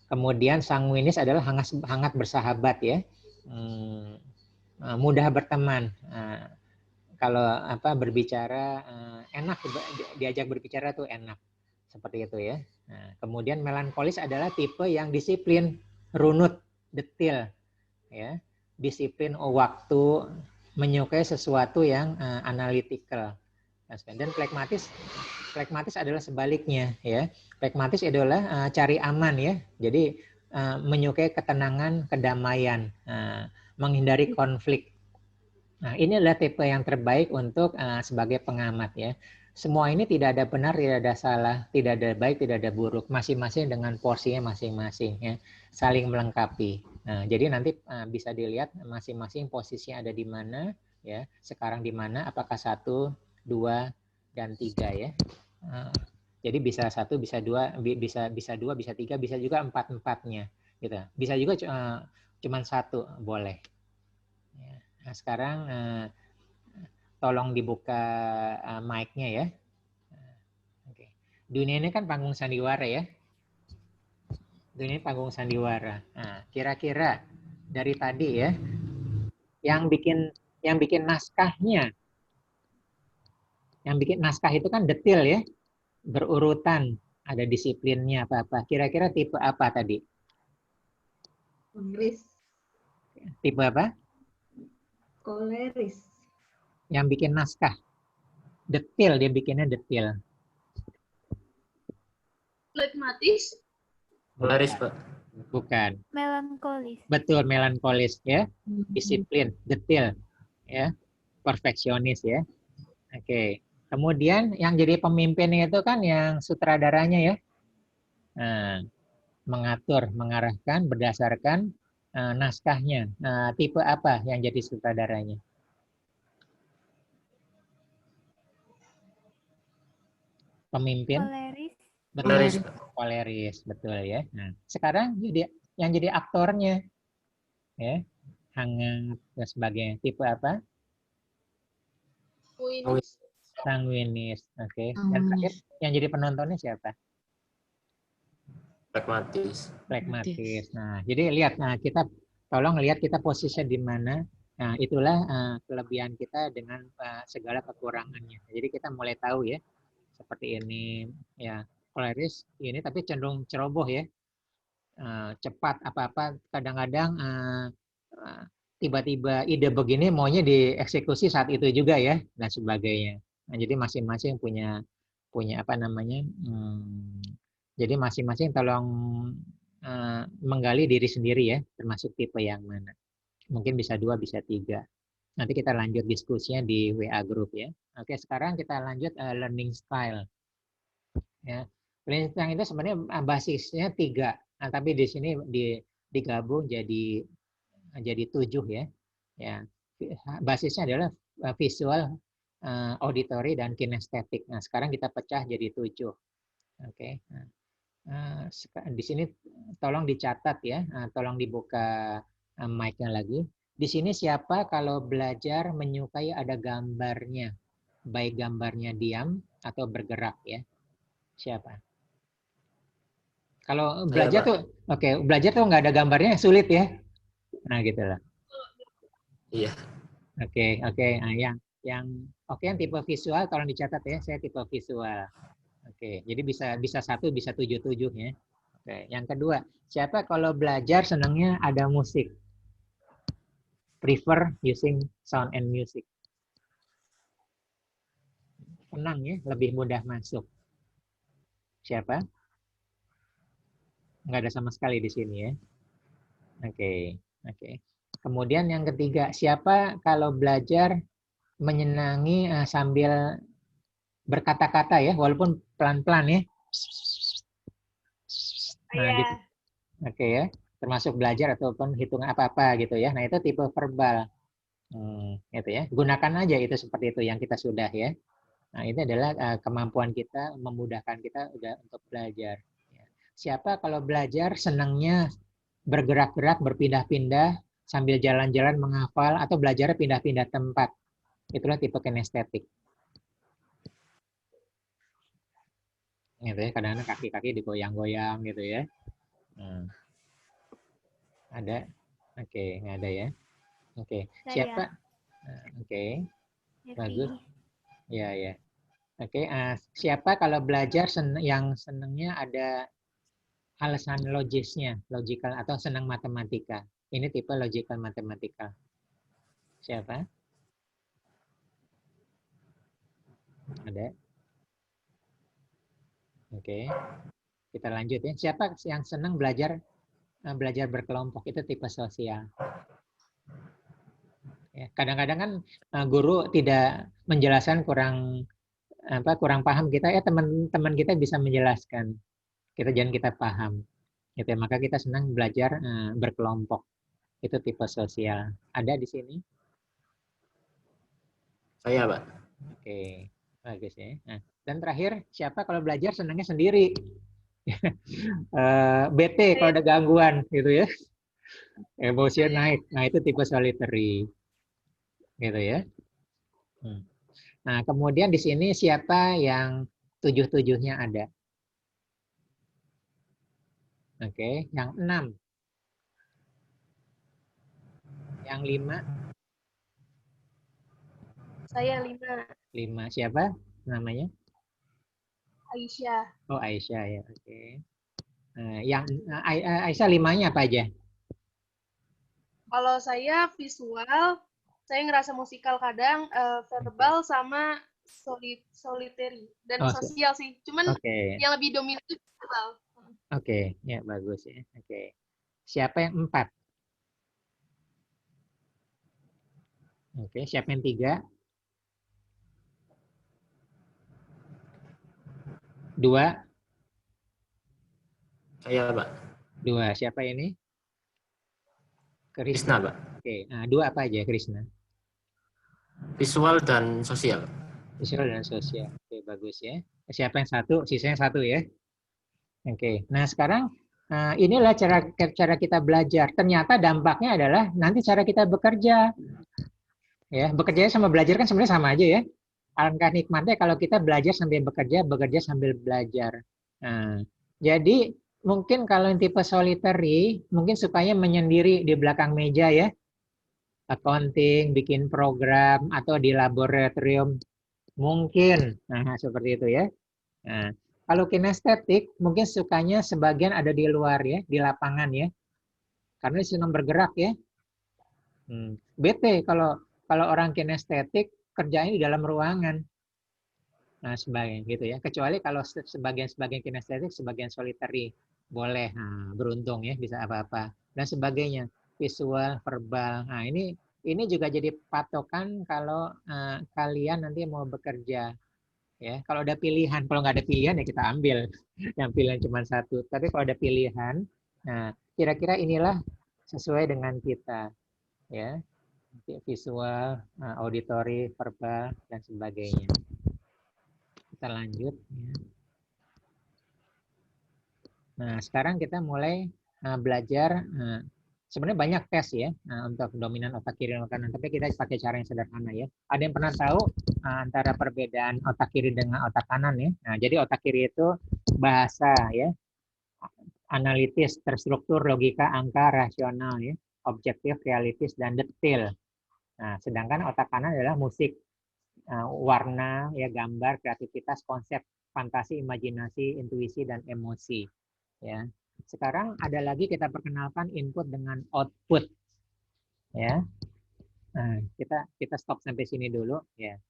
Kemudian sanguinis adalah hangat bersahabat ya, mudah berteman. Kalau berbicara enak, diajak berbicara tuh enak, seperti itu ya. Kemudian melankolis adalah tipe yang disiplin, runut, detil, ya, disiplin waktu, menyukai sesuatu yang analytical. Dan plekmatis adalah sebaliknya ya. Plekmatis adalah cari aman ya. Jadi menyukai ketenangan, kedamaian, menghindari konflik. Nah, ini adalah tipe yang terbaik untuk sebagai pengamat ya. Semua ini tidak ada benar, tidak ada salah, tidak ada baik, tidak ada buruk. Masing-masing dengan porsinya masing-masing ya. Saling melengkapi. Nah, jadi nanti bisa dilihat masing-masing posisinya ada di mana ya. Sekarang di mana, apakah 1, 2, dan 3 ya. Jadi bisa 1, bisa 2, bisa 2, bisa 3, bisa juga 4-4-nya gitu. Bisa juga cuman 1 boleh. Ya. Nah, sekarang tolong dibuka mic-nya ya. Oke. Dunia ini kan panggung sandiwara ya. Dunia ini panggung sandiwara. Nah, kira-kira dari tadi ya, yang bikin naskahnya. Yang bikin naskah itu kan detail ya, berurutan, ada disiplinnya apa-apa. Kira-kira tipe apa tadi? Koleris. Tipe apa? Koleris. Yang bikin naskah. Detail, dia bikinnya detail. Plekmatis. Koleris, Pak. Bukan. Melankolis. Betul, melankolis ya. Disiplin, detail ya. Perfeksionis ya. Oke. Kemudian yang jadi pemimpin itu kan yang sutradaranya ya. Nah, mengatur, mengarahkan berdasarkan naskahnya. Nah, tipe apa yang jadi sutradaranya? Pemimpin? Koleris. Betul, koleris, betul ya. Nah, sekarang yang jadi aktornya ya, hangat dan sebagainya. Tipe apa? Sanguinis. Oke. Dan terakhir yang jadi penontonnya siapa? Pragmatis. Pragmatis. Nah, jadi lihat, kita tolong lihat kita posisinya di mana. Nah, itulah kelebihan kita dengan segala kekurangannya. Jadi kita mulai tahu ya, seperti ini ya, koleris ini tapi cenderung ceroboh ya, cepat apa-apa. Kadang-kadang tiba-tiba ide begini maunya dieksekusi saat itu juga ya, dan sebagainya. Nah, jadi masing-masing punya apa namanya. Jadi masing-masing tolong menggali diri sendiri ya, termasuk tipe yang mana. Mungkin bisa 2, bisa 3. Nanti kita lanjut diskusinya di WA group ya. Oke, sekarang kita lanjut learning style. Ya, learning style itu sebenarnya basisnya 3. Nah, tapi di sini digabung jadi 7 ya. Ya, basisnya adalah visual, auditory dan kinestetik. Nah, sekarang kita pecah jadi 7. Oke. Di sini tolong dicatat ya, tolong dibuka mic-nya lagi. Di sini siapa kalau belajar menyukai ada gambarnya, baik gambarnya diam atau bergerak ya? Siapa? Kalau belajar tuh, belajar tuh nggak ada gambarnya sulit ya. Nah gitulah. Iya. Oke. Nah, yang tipe visual tolong dicatat ya. Saya tipe visual. Oke, jadi bisa 1, bisa 7 ya. Oke, yang kedua, siapa kalau belajar senangnya ada musik? Prefer using sound and music. tenang ya, lebih mudah masuk. Siapa? Nggak ada sama sekali di sini ya. Oke, oke. Kemudian yang ketiga, siapa kalau belajar menyenangi sambil berkata-kata ya, walaupun pelan-pelan ya. Nah, gitu. Saya. Oke ya, termasuk belajar ataupun hitung apa-apa gitu ya. Nah, itu tipe verbal. Gitu ya. Gunakan aja itu seperti itu yang kita sudah ya. Nah, ini adalah kemampuan kita memudahkan kita udah untuk belajar. Ya. Siapa kalau belajar senangnya bergerak-gerak, berpindah-pindah sambil jalan-jalan menghafal atau belajar pindah-pindah tempat. Itulah tipe kinestetik. Gitu ya, kadang-kadang kaki-kaki digoyang-goyang gitu ya. Ada? Oke, nggak ada ya. Oke, siapa? Oke, bagus. Ya, ya. Oke, siapa kalau belajar yang senangnya ada alasan logisnya, logical atau senang matematika. Ini tipe logical matematika. Siapa? Ada? Oke, kita lanjut ya. Siapa yang senang belajar berkelompok? Itu tipe sosial. Ya, kadang-kadang kan guru tidak menjelaskan kurang paham kita, teman-teman kita bisa menjelaskan. Kita paham. Gitu ya. Maka kita senang belajar berkelompok. Itu tipe sosial. Ada di sini? Saya, Pak. Oke, bagus ya. Nah, dan terakhir, siapa kalau belajar senangnya sendiri? Bete kalau ada gangguan gitu ya. Emosinya naik. Nah, itu tipe solitary. Gitu ya. Nah, kemudian di sini siapa yang 7-7-nya ada? Oke, yang 6. Yang 5? Saya 5. 5 siapa namanya? Aisyah. Oh, Aisyah ya. Oke. Yang Aisyah 5-nya apa aja? Kalau saya visual, saya ngerasa musikal kadang, verbal sama solitary dan sosial sih. Cuman yang lebih dominan itu verbal. Oke, ya bagus ya. Oke. Siapa yang 4? Oke, siapa yang 3? 2? Saya, Pak. 2. Siapa ini? Krishna, Pak. Oke, nah, 2 apa aja Krishna? Visual dan sosial. Visual dan sosial. Oke, bagus ya. Siapa yang 1? Sisanya 1 ya. Oke, nah sekarang inilah cara kita belajar. Ternyata dampaknya adalah nanti cara kita bekerja. Ya, bekerja sama belajar kan sebenarnya sama aja ya. Alangkah nikmatnya kalau kita belajar sambil bekerja, bekerja sambil belajar. Nah, jadi mungkin kalau yang tipe solitary, mungkin supaya menyendiri di belakang meja ya. Accounting, bikin program, atau di laboratorium. Mungkin, nah seperti itu ya. Nah, kalau kinestetik, mungkin sukanya sebagian ada di luar ya, di lapangan ya. Karena senang bergerak ya. Bete kalau orang kinestetik kerjanya di dalam ruangan. Nah, sebagian gitu ya. Kecuali kalau sebagian kinestetik, sebagian solitary. Boleh, beruntung ya, bisa apa-apa. Dan sebagainya. Visual, verbal. Nah, ini juga jadi patokan kalau kalian nanti mau bekerja. Ya, kalau ada pilihan, kalau nggak ada pilihan ya kita ambil. Yang pilihan cuma 1. Tapi kalau ada pilihan, nah kira-kira inilah sesuai dengan kita. Ya, visual, auditory, verbal, dan sebagainya. Kita lanjut. Ya. Nah, sekarang kita mulai belajar. Sebenarnya banyak tes ya untuk dominan otak kiri dan otak kanan, tapi kita pakai cara yang sederhana ya. Ada yang pernah tahu antara perbedaan otak kiri dengan otak kanan ya? Nah, jadi otak kiri itu bahasa ya, analitis, terstruktur, logika, angka, rasional ya, objektif, realistis, dan detail. Nah, sedangkan otak kanan adalah musik, warna, ya gambar, kreativitas, konsep, fantasi, imajinasi, intuisi, dan emosi. Ya. Sekarang ada lagi kita perkenalkan input dengan output. Ya. Nah, kita stop sampai sini dulu ya.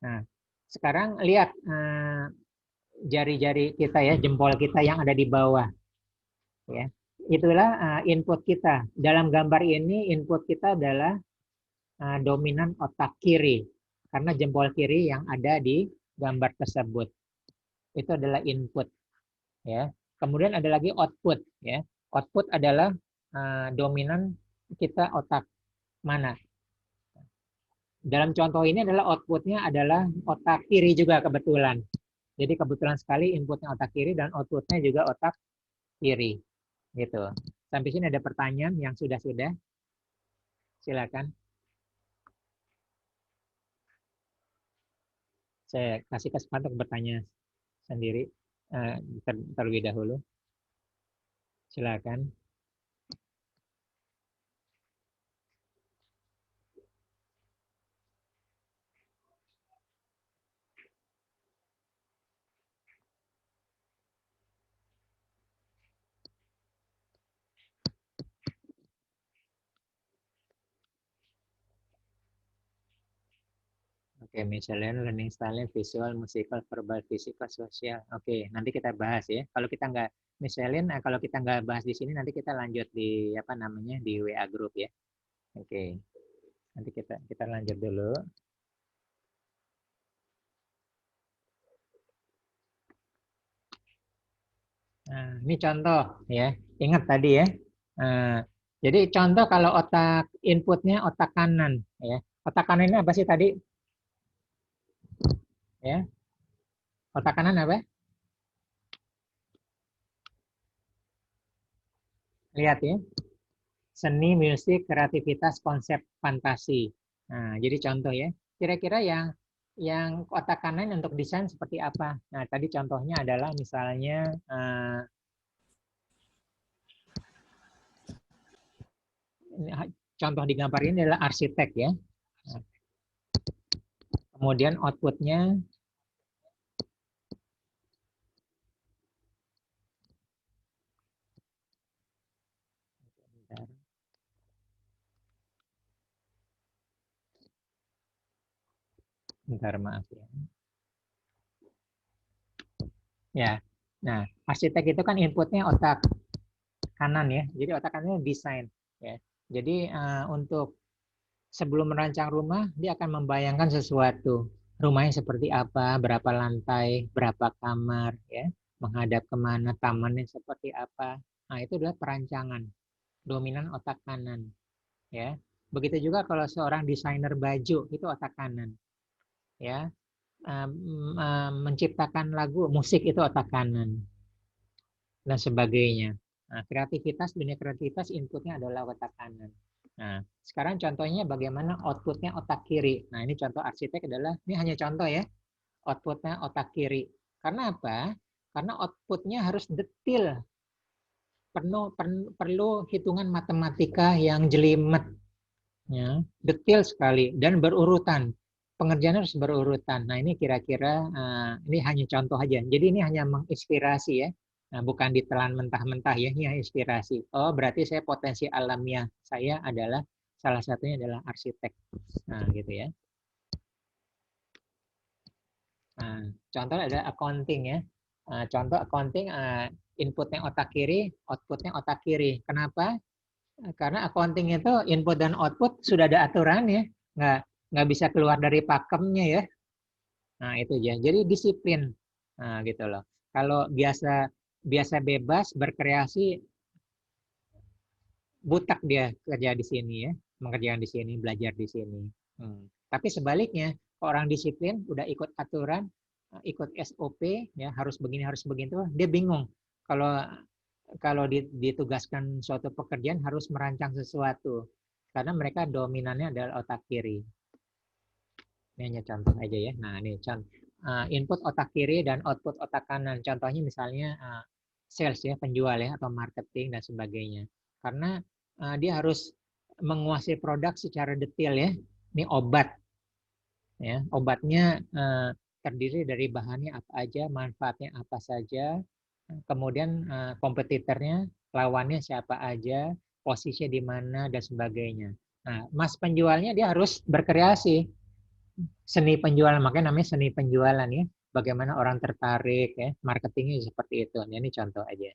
Nah, sekarang lihat jari-jari kita ya, jempol kita yang ada di bawah. Ya, itulah input kita. Dalam gambar ini input kita adalah dominan otak kiri, karena jempol kiri yang ada di gambar tersebut. Itu adalah input. Ya. Kemudian ada lagi output. Ya. Output adalah dominan kita otak mana. Dalam contoh ini adalah outputnya adalah otak kiri juga kebetulan. Jadi kebetulan sekali inputnya otak kiri dan outputnya juga otak kiri. Gitu. Sampai sini ada pertanyaan yang sudah-sudah. Silakan. Saya kasih kesempatan untuk bertanya sendiri terlebih dahulu. Silakan. Oke, misalnya learning style, visual, musical, verbal, physical, sosial. Oke, nanti kita bahas ya. Kalau kita nggak misalnya, kalau kita nggak bahas di sini, nanti kita lanjut di apa namanya di WA group ya. Oke, nanti kita lanjut dulu. Nah, ini contoh ya. Ingat tadi ya. Jadi contoh kalau otak inputnya otak kanan ya. Otak kanan ini apa sih tadi? Ya. Otak kanan apa? Lihat ya. Seni, musik, kreativitas, konsep, fantasi. Nah, jadi contoh ya. Kira-kira yang otak kanan untuk desain seperti apa? Nah, tadi contohnya adalah misalnya contoh di gambar ini adalah arsitek ya. Nah, kemudian outputnya bentar maaf ya. Ya, nah arsitek itu kan inputnya otak kanan ya. Jadi otak kanan desain ya. Jadi untuk sebelum merancang rumah dia akan membayangkan sesuatu. Rumahnya seperti apa, berapa lantai, berapa kamar ya, menghadap kemana, tamannya seperti apa. Nah itu adalah perancangan dominan otak kanan ya. Begitu juga kalau seorang desainer baju itu otak kanan ya. Menciptakan lagu, musik itu otak kanan dan sebagainya. Nah, kreativitas, dunia kreativitas inputnya adalah otak kanan. Nah, sekarang contohnya bagaimana outputnya otak kiri. Nah, ini contoh arsitek adalah, ini hanya contoh ya, outputnya otak kiri. Karena apa? Karena outputnya harus detail. Perlu hitungan matematika yang jelimet. Ya, detail sekali dan berurutan. Pengerjaan harus berurutan. Nah, ini kira-kira ini hanya contoh aja. Jadi ini hanya menginspirasi ya. Nah, bukan ditelan mentah-mentah ya. Ini inspirasi. Oh, berarti saya potensi alamiah saya adalah salah satunya adalah arsitek. Nah, gitu ya. Nah, contoh ada accounting ya. Contoh accounting inputnya otak kiri, outputnya otak kiri. Kenapa? Karena accounting itu input dan output sudah ada aturan ya. Nggak bisa keluar dari pakemnya ya. Nah, itu ya. Jadi disiplin. Nah, gitu loh. Kalau biasa bebas berkreasi, butak dia kerja di sini ya, mengerjakan di sini, belajar di sini. Tapi sebaliknya, orang disiplin, udah ikut aturan, ikut SOP, ya harus begini, dia bingung. Kalau ditugaskan suatu pekerjaan harus merancang sesuatu, karena mereka dominannya adalah otak kiri. Ini hanya contoh aja ya. Nah, ini contoh. Input otak kiri dan output otak kanan. Contohnya misalnya sales ya, penjual ya, atau marketing dan sebagainya. Karena dia harus menguasai produk secara detail ya. Ini obat. Ya, obatnya terdiri dari bahannya apa aja, manfaatnya apa saja, kemudian kompetitornya, lawannya siapa aja, posisinya di mana dan sebagainya. Nah, mas penjualnya dia harus berkreasi. seni penjualan, makanya namanya seni penjualan ya. Bagaimana orang tertarik ya, marketingnya seperti itu. Ini contoh aja.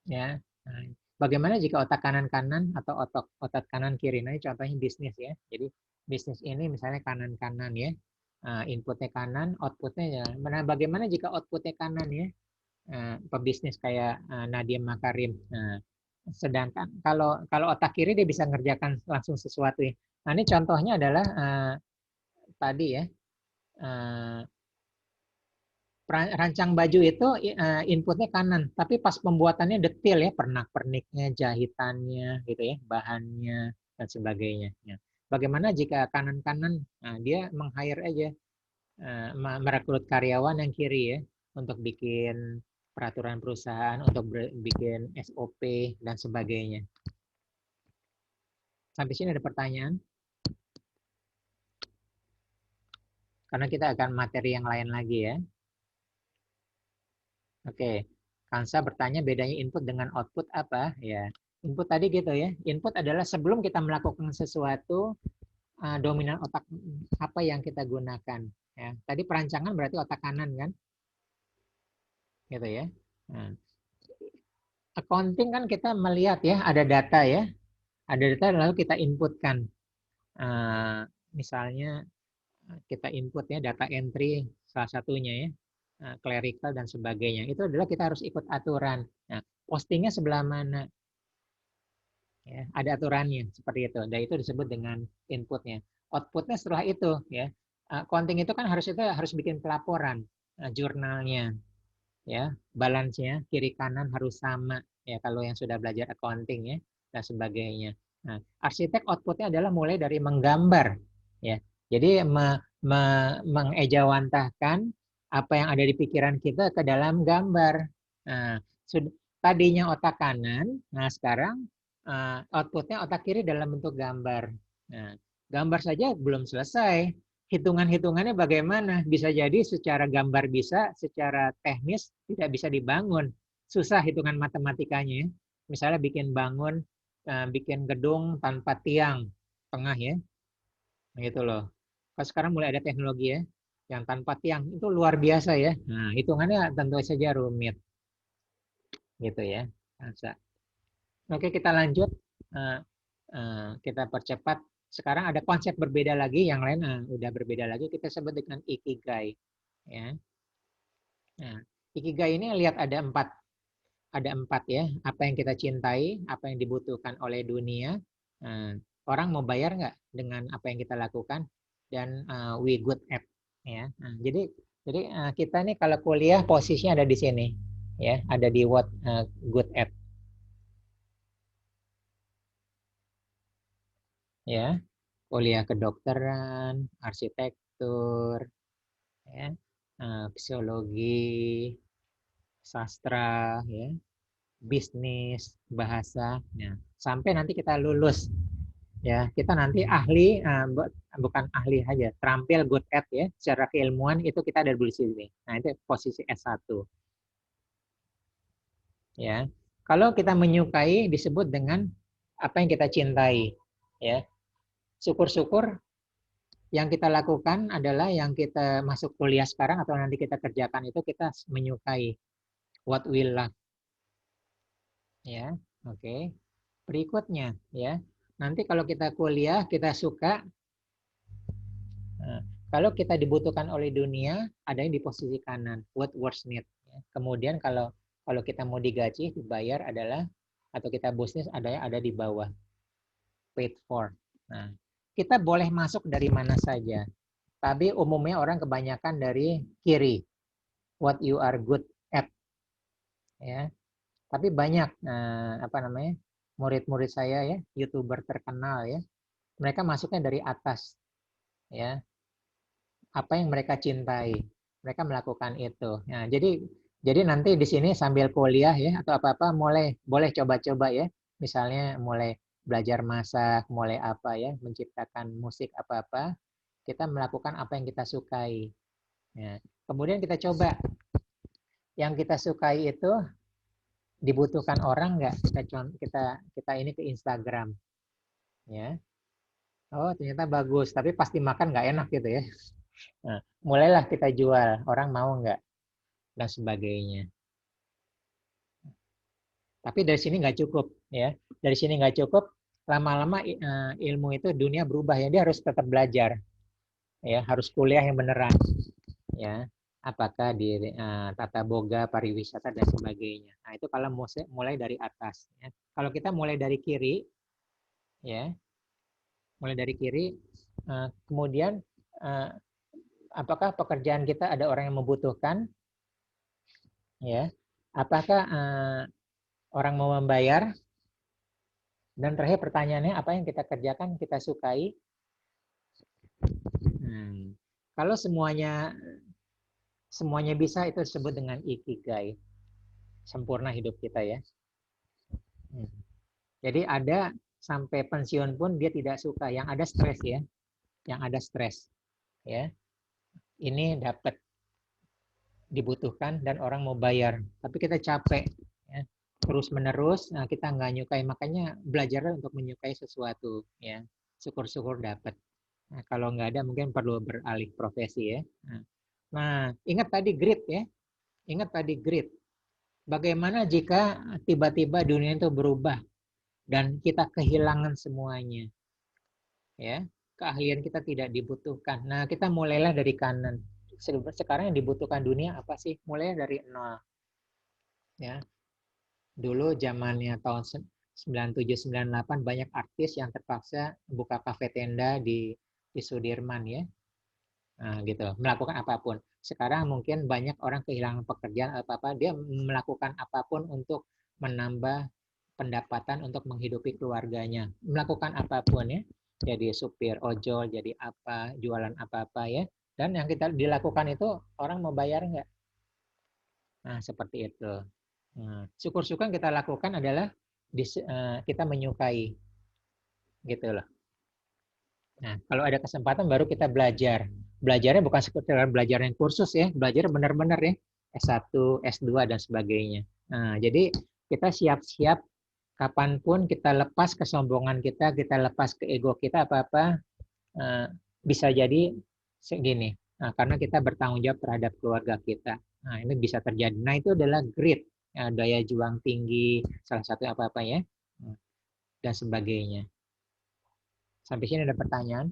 Ya. Nah, bagaimana jika otak kanan atau otot kanan kiri? Nah, ini contohnya bisnis ya. Jadi bisnis ini misalnya kanan ya. Inputnya kanan, outputnya ya. Nah, bagaimana jika outputnya kanan ya? Pebisnis kayak Nadiem Makarim. Nah, sedangkan kalau otak kiri dia bisa ngerjakan langsung sesuatu ya. Nah, ini contohnya adalah tadi ya. Rancang baju itu inputnya kanan, tapi pas pembuatannya detail ya, pernak-perniknya, jahitannya, gitu ya, bahannya dan sebagainya. Ya. Bagaimana jika kanan-kanan, nah, dia meng-hire aja, merekrut karyawan yang kiri ya, untuk bikin peraturan perusahaan, untuk bikin SOP dan sebagainya. Sampai sini ada pertanyaan? Karena kita akan materi yang lain lagi ya. Oke, Kansa bertanya bedanya input dengan output apa? Ya, input tadi gitu ya. Input adalah sebelum kita melakukan sesuatu, dominan otak apa yang kita gunakan. Ya, tadi perancangan berarti otak kanan kan? Gitu ya. Nah, accounting kan kita melihat ya, ada data ya. Ada data lalu kita inputkan. Misalnya kita input ya, data entry salah satunya ya. Clerical dan sebagainya. Itu adalah kita harus ikut aturan. Nah, postingnya sebelah mana? Ya, ada aturannya seperti itu. Dan itu disebut dengan inputnya. Outputnya setelah itu ya. Accounting itu kan harus bikin pelaporan, jurnalnya, ya, balance-nya kiri kanan harus sama ya kalau yang sudah belajar accounting ya dan sebagainya. Nah, arsitek outputnya adalah mulai dari menggambar ya. Jadi mengejawantahkan apa yang ada di pikiran kita ke dalam gambar. Nah, tadinya otak kanan, nah sekarang outputnya otak kiri dalam bentuk gambar. Nah, gambar saja belum selesai. Hitungan-hitungannya bagaimana? Bisa jadi secara gambar bisa, secara teknis tidak bisa dibangun. Susah hitungan matematikanya. Misalnya bikin bikin gedung tanpa tiang tengah ya. Gitu loh. Kalau sekarang mulai ada teknologi ya, yang tanpa tiang itu luar biasa ya. Nah, hitungannya tentu saja rumit. Gitu ya. Oke, kita lanjut. Kita percepat. Sekarang ada konsep berbeda lagi, yang lain udah berbeda lagi. Kita sebut dengan ikigai. Ya. Nah, ikigai ini lihat ada empat ya. Apa yang kita cintai, apa yang dibutuhkan oleh dunia. Orang mau bayar nggak dengan apa yang kita lakukan, dan we good at. Ya. Jadi kita nih kalau kuliah posisinya ada di sini, ya, ada di what good at. Ya, kuliah kedokteran, arsitektur, ya, psikologi, sastra, ya, bisnis, bahasa, ya, sampai nanti kita lulus, ya, kita nanti ahli, bukan ahli aja, terampil good at ya, secara keilmuan itu kita ada di sini. Nah, itu posisi S1. Ya, kalau kita menyukai disebut dengan apa yang kita cintai, ya. Syukur-syukur yang kita lakukan adalah yang kita masuk kuliah sekarang atau nanti kita kerjakan itu kita menyukai, what we love. Ya, oke. Berikutnya ya. Nanti kalau kita kuliah kita suka, kalau kita dibutuhkan oleh dunia ada yang di posisi kanan, what words need. Kemudian kalau kita mau digaji, dibayar adalah, atau kita bisnis ada yang ada di bawah, paid for. Nah, kita boleh masuk dari mana saja. Tapi umumnya orang kebanyakan dari kiri. What you are good at. Ya. Tapi banyak murid-murid saya ya, YouTuber terkenal ya. Mereka masuknya dari atas. Ya. Apa yang mereka cintai. Mereka melakukan itu. Nah, jadi nanti di sini sambil kuliah ya atau apa-apa boleh coba-coba ya. Misalnya mulai belajar masak, mulai apa ya, menciptakan musik apa-apa. Kita melakukan apa yang kita sukai. Ya. Kemudian kita coba yang kita sukai itu dibutuhkan orang nggak? Kita ini ke Instagram, ya. Oh, ternyata bagus, tapi pasti makan nggak enak gitu ya. Nah, mulailah kita jual, orang mau nggak, dan sebagainya. Tapi dari sini nggak cukup, ya. Dari sini nggak cukup, lama-lama ilmu itu dunia berubah ya. Dia harus tetap belajar, ya. Harus kuliah yang beneran, ya. Apakah di tata boga, pariwisata dan sebagainya. Nah itu kalau mulai dari atas. Ya. Kalau kita mulai dari kiri, ya, mulai dari kiri, kemudian apakah pekerjaan kita ada orang yang membutuhkan, ya? Apakah orang mau membayar? Dan terakhir pertanyaannya, apa yang kita kerjakan kita sukai? Kalau semuanya bisa, itu disebut dengan ikigai, sempurna hidup kita ya. Jadi ada sampai pensiun pun dia tidak suka, yang ada stres ya, yang ada stres ya. Ini dapat dibutuhkan dan orang mau bayar, tapi kita capek ya. Terus menerus, nah kita nggak nyukai, makanya belajarlah untuk menyukai sesuatu ya. Syukur-syukur dapat. Nah, kalau nggak ada mungkin perlu beralih profesi ya. Nah, ingat tadi grit ya. Ingat tadi grit. Bagaimana jika tiba-tiba dunia itu berubah dan kita kehilangan semuanya? Ya, keahlian kita tidak dibutuhkan. Nah, kita mulailah dari kanan. Sekarang yang dibutuhkan dunia apa sih? Mulai dari nol. Ya. Dulu zamannya tahun 97-98 banyak artis yang terpaksa buka kafe tenda di Sudirman ya. Nah, gitu, melakukan apapun. Sekarang mungkin banyak orang kehilangan pekerjaan atau apa, dia melakukan apapun untuk menambah pendapatan untuk menghidupi keluarganya. Melakukan apapun ya. Jadi supir ojol, jadi apa, jualan apa-apa ya. Dan yang kita dilakukan itu orang mau bayar nggak? Nah, seperti itu. Nah, syukur-syukur kita lakukan adalah kita menyukai, gitu loh. Nah, kalau ada kesempatan baru kita belajar. Belajarnya bukan sekedar belajar yang kursus ya, belajar benar-benar ya, S1, S2 dan sebagainya. Nah, jadi kita siap-siap kapanpun kita lepas kesombongan kita lepas ke ego kita apa-apa, bisa jadi segini. Nah, karena kita bertanggung jawab terhadap keluarga kita. Nah, ini bisa terjadi. Nah, itu adalah grit. Daya juang tinggi, salah satu apa-apa ya, dan sebagainya. Sampai sini ada pertanyaan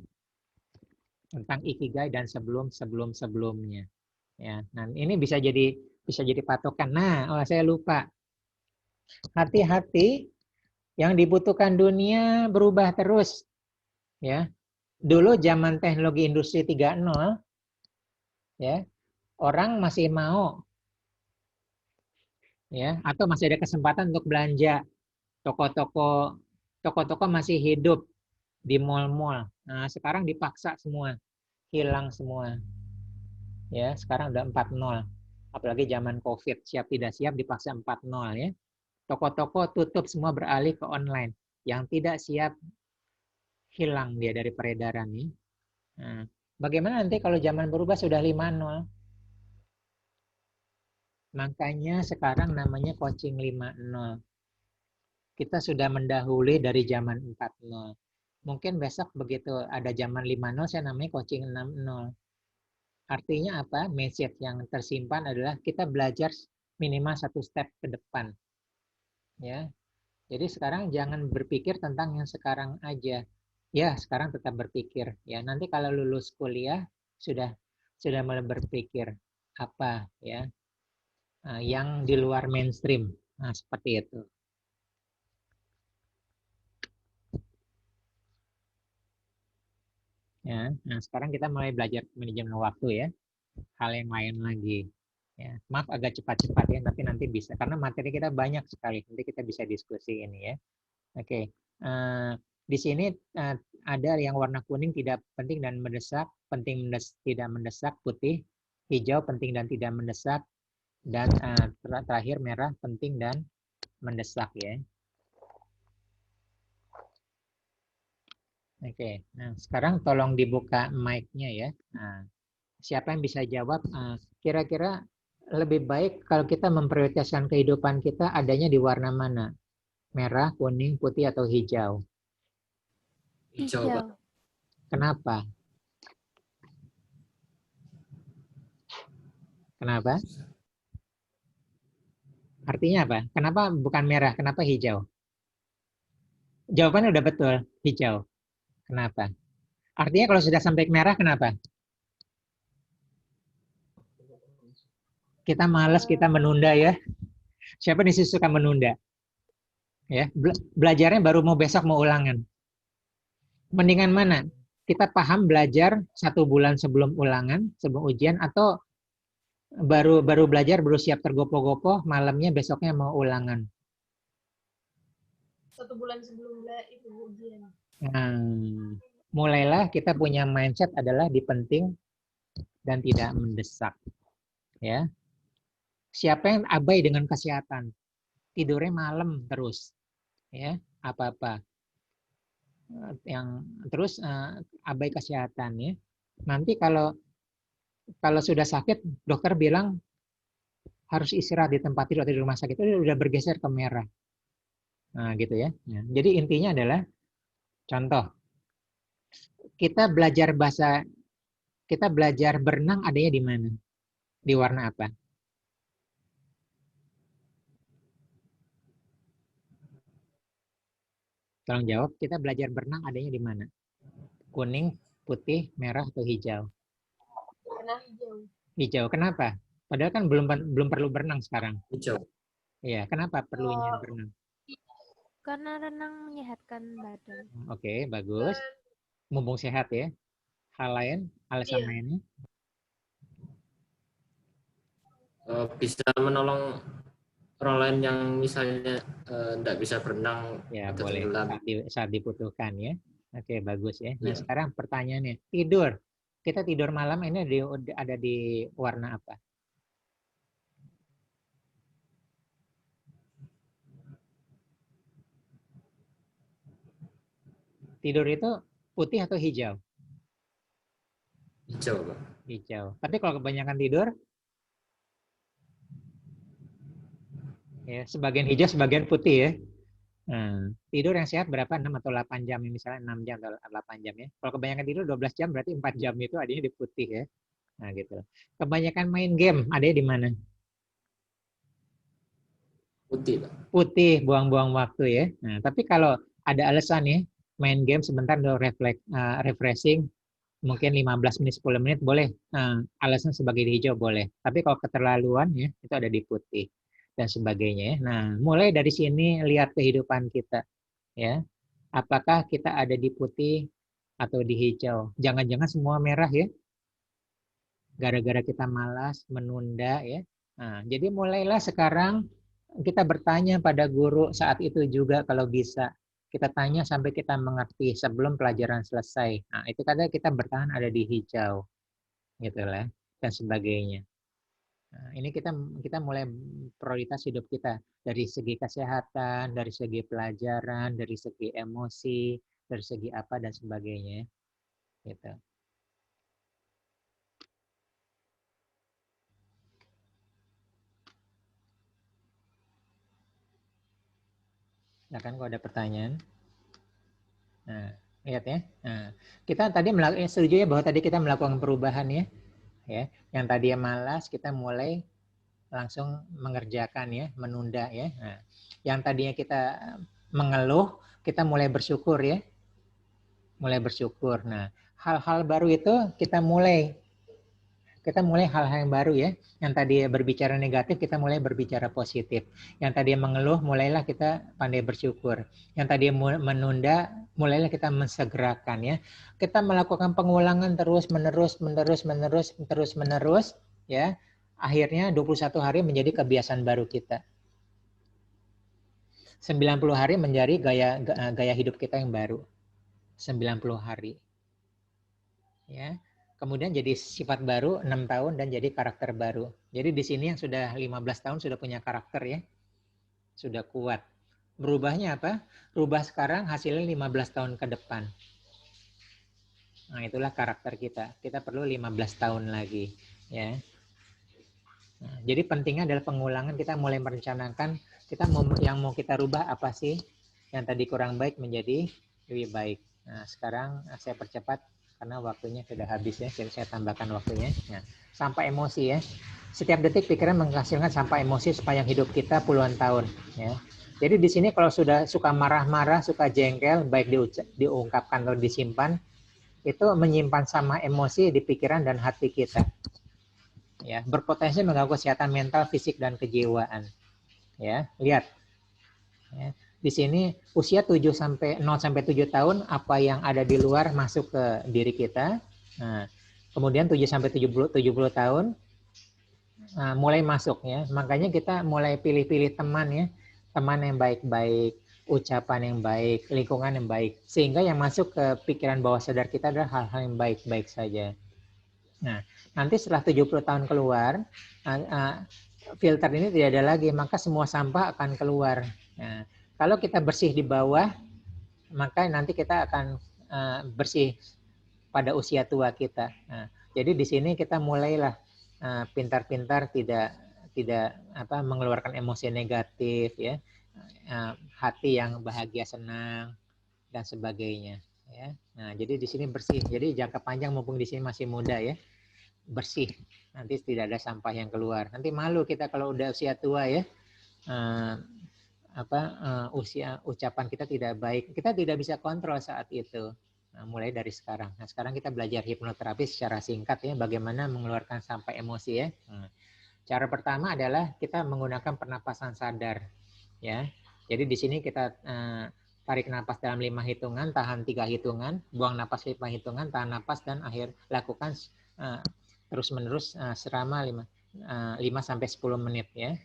tentang ikigai dan sebelumnya. Ya, nah ini bisa jadi patokan. Nah, saya lupa. Hati-hati, yang dibutuhkan dunia berubah terus. Ya, dulu zaman teknologi industri 3.0, ya, orang masih mau ya, atau masih ada kesempatan untuk belanja. Toko-toko masih hidup di mal-mal. Nah, sekarang dipaksa semua, hilang semua. Ya, sekarang udah 4.0. Apalagi zaman Covid, siap tidak siap dipaksa 4.0 ya. Toko-toko tutup semua, beralih ke online. Yang tidak siap hilang dia dari peredaran nih. Nah, bagaimana nanti kalau zaman berubah sudah 5.0? Makanya sekarang namanya coaching 5.0. Kita sudah mendahului dari zaman 4.0. Mungkin besok begitu ada zaman 5.0, saya namanya coaching 6.0. Artinya apa? Message yang tersimpan adalah kita belajar minimal 1 step ke depan. Ya. Jadi sekarang jangan berpikir tentang yang sekarang aja. Ya, sekarang tetap berpikir. Ya, nanti kalau lulus kuliah sudah mulai berpikir apa ya yang di luar mainstream. Nah, seperti itu. Ya, nah sekarang kita mulai belajar manajemen waktu ya. Hal yang lain lagi. Ya, maaf agak cepat-cepat ya, tapi nanti bisa karena materi kita banyak sekali. Nanti kita bisa diskusi ini ya. Oke. Di sini ada yang warna kuning tidak penting dan mendesak, penting tidak mendesak, putih, hijau penting dan tidak mendesak, dan terakhir merah penting dan mendesak ya. Oke, nah sekarang tolong dibuka mic-nya ya. Nah, siapa yang bisa jawab? Kira-kira lebih baik kalau kita memprioritaskan kehidupan kita adanya di warna mana? Merah, kuning, putih, atau hijau? Hijau, Pak. Kenapa? Kenapa? Artinya apa? Kenapa bukan merah? Kenapa hijau? Jawabannya udah betul, hijau. Kenapa? Artinya kalau sudah sampai merah, kenapa? Kita malas, kita menunda ya. Siapa nih sih suka menunda? Ya, belajarnya baru mau besok mau ulangan. Mendingan mana? Kita paham belajar 1 bulan sebelum ulangan, sebelum ujian, atau baru belajar, baru siap tergopoh-gopoh, malamnya besoknya mau ulangan. 1 bulan sebelum itu ujian. Mulailah kita punya mindset adalah di penting dan tidak mendesak. Ya. Siapa yang abai dengan kesehatan? Tidurnya malam terus. Ya, apa-apa. Yang terus abai kesehatan ya. Nanti kalau sudah sakit, dokter bilang harus istirahat di tempat tidur atau di rumah sakit, itu udah bergeser ke merah. Nah, gitu ya. Jadi intinya adalah contoh. Kita belajar berenang adanya di mana? Di warna apa? Tolong jawab, kita belajar berenang adanya di mana? Kuning, putih, merah, atau hijau? Warna hijau. Hijau, kenapa? Padahal kan belum perlu berenang sekarang. Hijau. Iya, kenapa perlunya berenang? Karena renang menyehatkan badan. Oke, bagus. Mumpung sehat ya. Hal lain, alasan lainnya? Bisa menolong orang lain yang misalnya tidak bisa berenang Ya, atau boleh tenggelam. saat dibutuhkan ya. Oke, bagus ya. Nah, Iya. sekarang pertanyaannya, tidur. Kita tidur malam ini ada di warna apa? Tidur itu putih atau hijau? Hijau, Pak. Hijau. Tapi kalau kebanyakan tidur, ya sebagian hijau, sebagian putih ya. Nah, tidur yang sehat berapa? 6 atau 8 jam, misalnya 6 jam atau 8 jam ya. Kalau kebanyakan tidur 12 jam, berarti 4 jam itu adanya di putih ya. Nah, gitu. Kebanyakan main game, adanya di mana? Putih, Pak. Putih, buang-buang waktu ya. Nah, tapi kalau ada alasan ya, main game sebentar untuk refreshing, mungkin 15 menit, 10 menit boleh. Alasan sebagai hijau boleh. Tapi kalau keterlaluan ya, itu ada di putih dan sebagainya ya. Nah, mulai dari sini lihat kehidupan kita ya. Apakah kita ada di putih atau di hijau? Jangan-jangan semua merah ya. Gara-gara kita malas, menunda ya. Nah, jadi mulailah sekarang kita bertanya pada guru saat itu juga kalau bisa. Kita tanya sampai kita mengerti sebelum pelajaran selesai. Nah, itu kadang kita bertahan ada di hijau. Gitu lah dan sebagainya. Nah, ini kita mulai prioritas hidup kita dari segi kesehatan, dari segi pelajaran, dari segi emosi, dari segi apa dan sebagainya. Gitu. Nah, kan kalau ada pertanyaan. Nah, lihat ya. Nah, kita tadi setuju ya bahwa tadi kita melakukan perubahan ya. Ya, yang tadinya malas kita mulai langsung mengerjakan ya, menunda ya. Nah, yang tadinya kita mengeluh, kita mulai bersyukur ya. Mulai bersyukur. Nah, hal-hal baru itu kita mulai hal-hal yang baru ya. Yang tadi berbicara negatif, kita mulai berbicara positif. Yang tadi mengeluh, mulailah kita pandai bersyukur. Yang tadi menunda, mulailah kita mensegerakan ya. Kita melakukan pengulangan terus-menerus ya. Akhirnya 21 hari menjadi kebiasaan baru kita. 90 hari menjadi gaya hidup kita yang baru. 90 hari. Ya. Kemudian jadi sifat baru 6 tahun dan jadi karakter baru. Jadi di sini yang sudah 15 tahun sudah punya karakter ya. Sudah kuat. Berubahnya apa? Berubah sekarang hasilnya 15 tahun ke depan. Nah, itulah karakter kita. Kita perlu 15 tahun lagi, ya. Nah, jadi pentingnya adalah pengulangan. Kita mulai merencanakan yang mau kita rubah apa sih? Yang tadi kurang baik menjadi lebih baik. Nah, sekarang saya percepat karena waktunya sudah habis ya. Saya tambahkan waktunya. Nah, sampah emosi ya. Setiap detik pikiran menghasilkan sampah emosi sepanjang hidup kita puluhan tahun. Ya. Jadi di sini kalau sudah suka marah-marah, suka jengkel, baik diungkapkan atau disimpan, itu menyimpan sama emosi di pikiran dan hati kita. Ya, berpotensi mengganggu kesehatan mental, fisik, dan kejiwaan. Ya, lihat. Ya. Di sini usia 0 sampai 7 tahun, apa yang ada di luar masuk ke diri kita. Nah, kemudian 7 sampai 70 tahun mulai masuk ya. Makanya kita mulai pilih-pilih teman ya. Teman yang baik-baik, ucapan yang baik, lingkungan yang baik. Sehingga yang masuk ke pikiran bawah sadar kita adalah hal-hal yang baik-baik saja. Nah, nanti setelah 70 tahun keluar, filter ini tidak ada lagi, maka semua sampah akan keluar. Nah, kalau kita bersih di bawah, maka nanti kita akan bersih pada usia tua kita. Nah, jadi di sini kita mulailah pintar-pintar tidak mengeluarkan emosi negatif ya, hati yang bahagia, senang dan sebagainya. Ya. Nah, jadi di sini bersih. Jadi jangka panjang mumpung di sini masih muda ya, bersih. Nanti tidak ada sampah yang keluar. Nanti malu kita kalau udah usia tua ya. Usia ucapan kita tidak baik, kita tidak bisa kontrol saat itu. Nah, mulai dari sekarang. Nah, sekarang kita belajar hipnoterapi secara singkat ya, bagaimana mengeluarkan sampah emosi ya. Cara pertama adalah kita menggunakan pernapasan sadar ya. Jadi di sini kita tarik napas dalam 5 hitungan, tahan 3 hitungan, buang napas 5 hitungan, tahan napas dan lakukan terus-menerus selama 5 sampai 10 menit ya.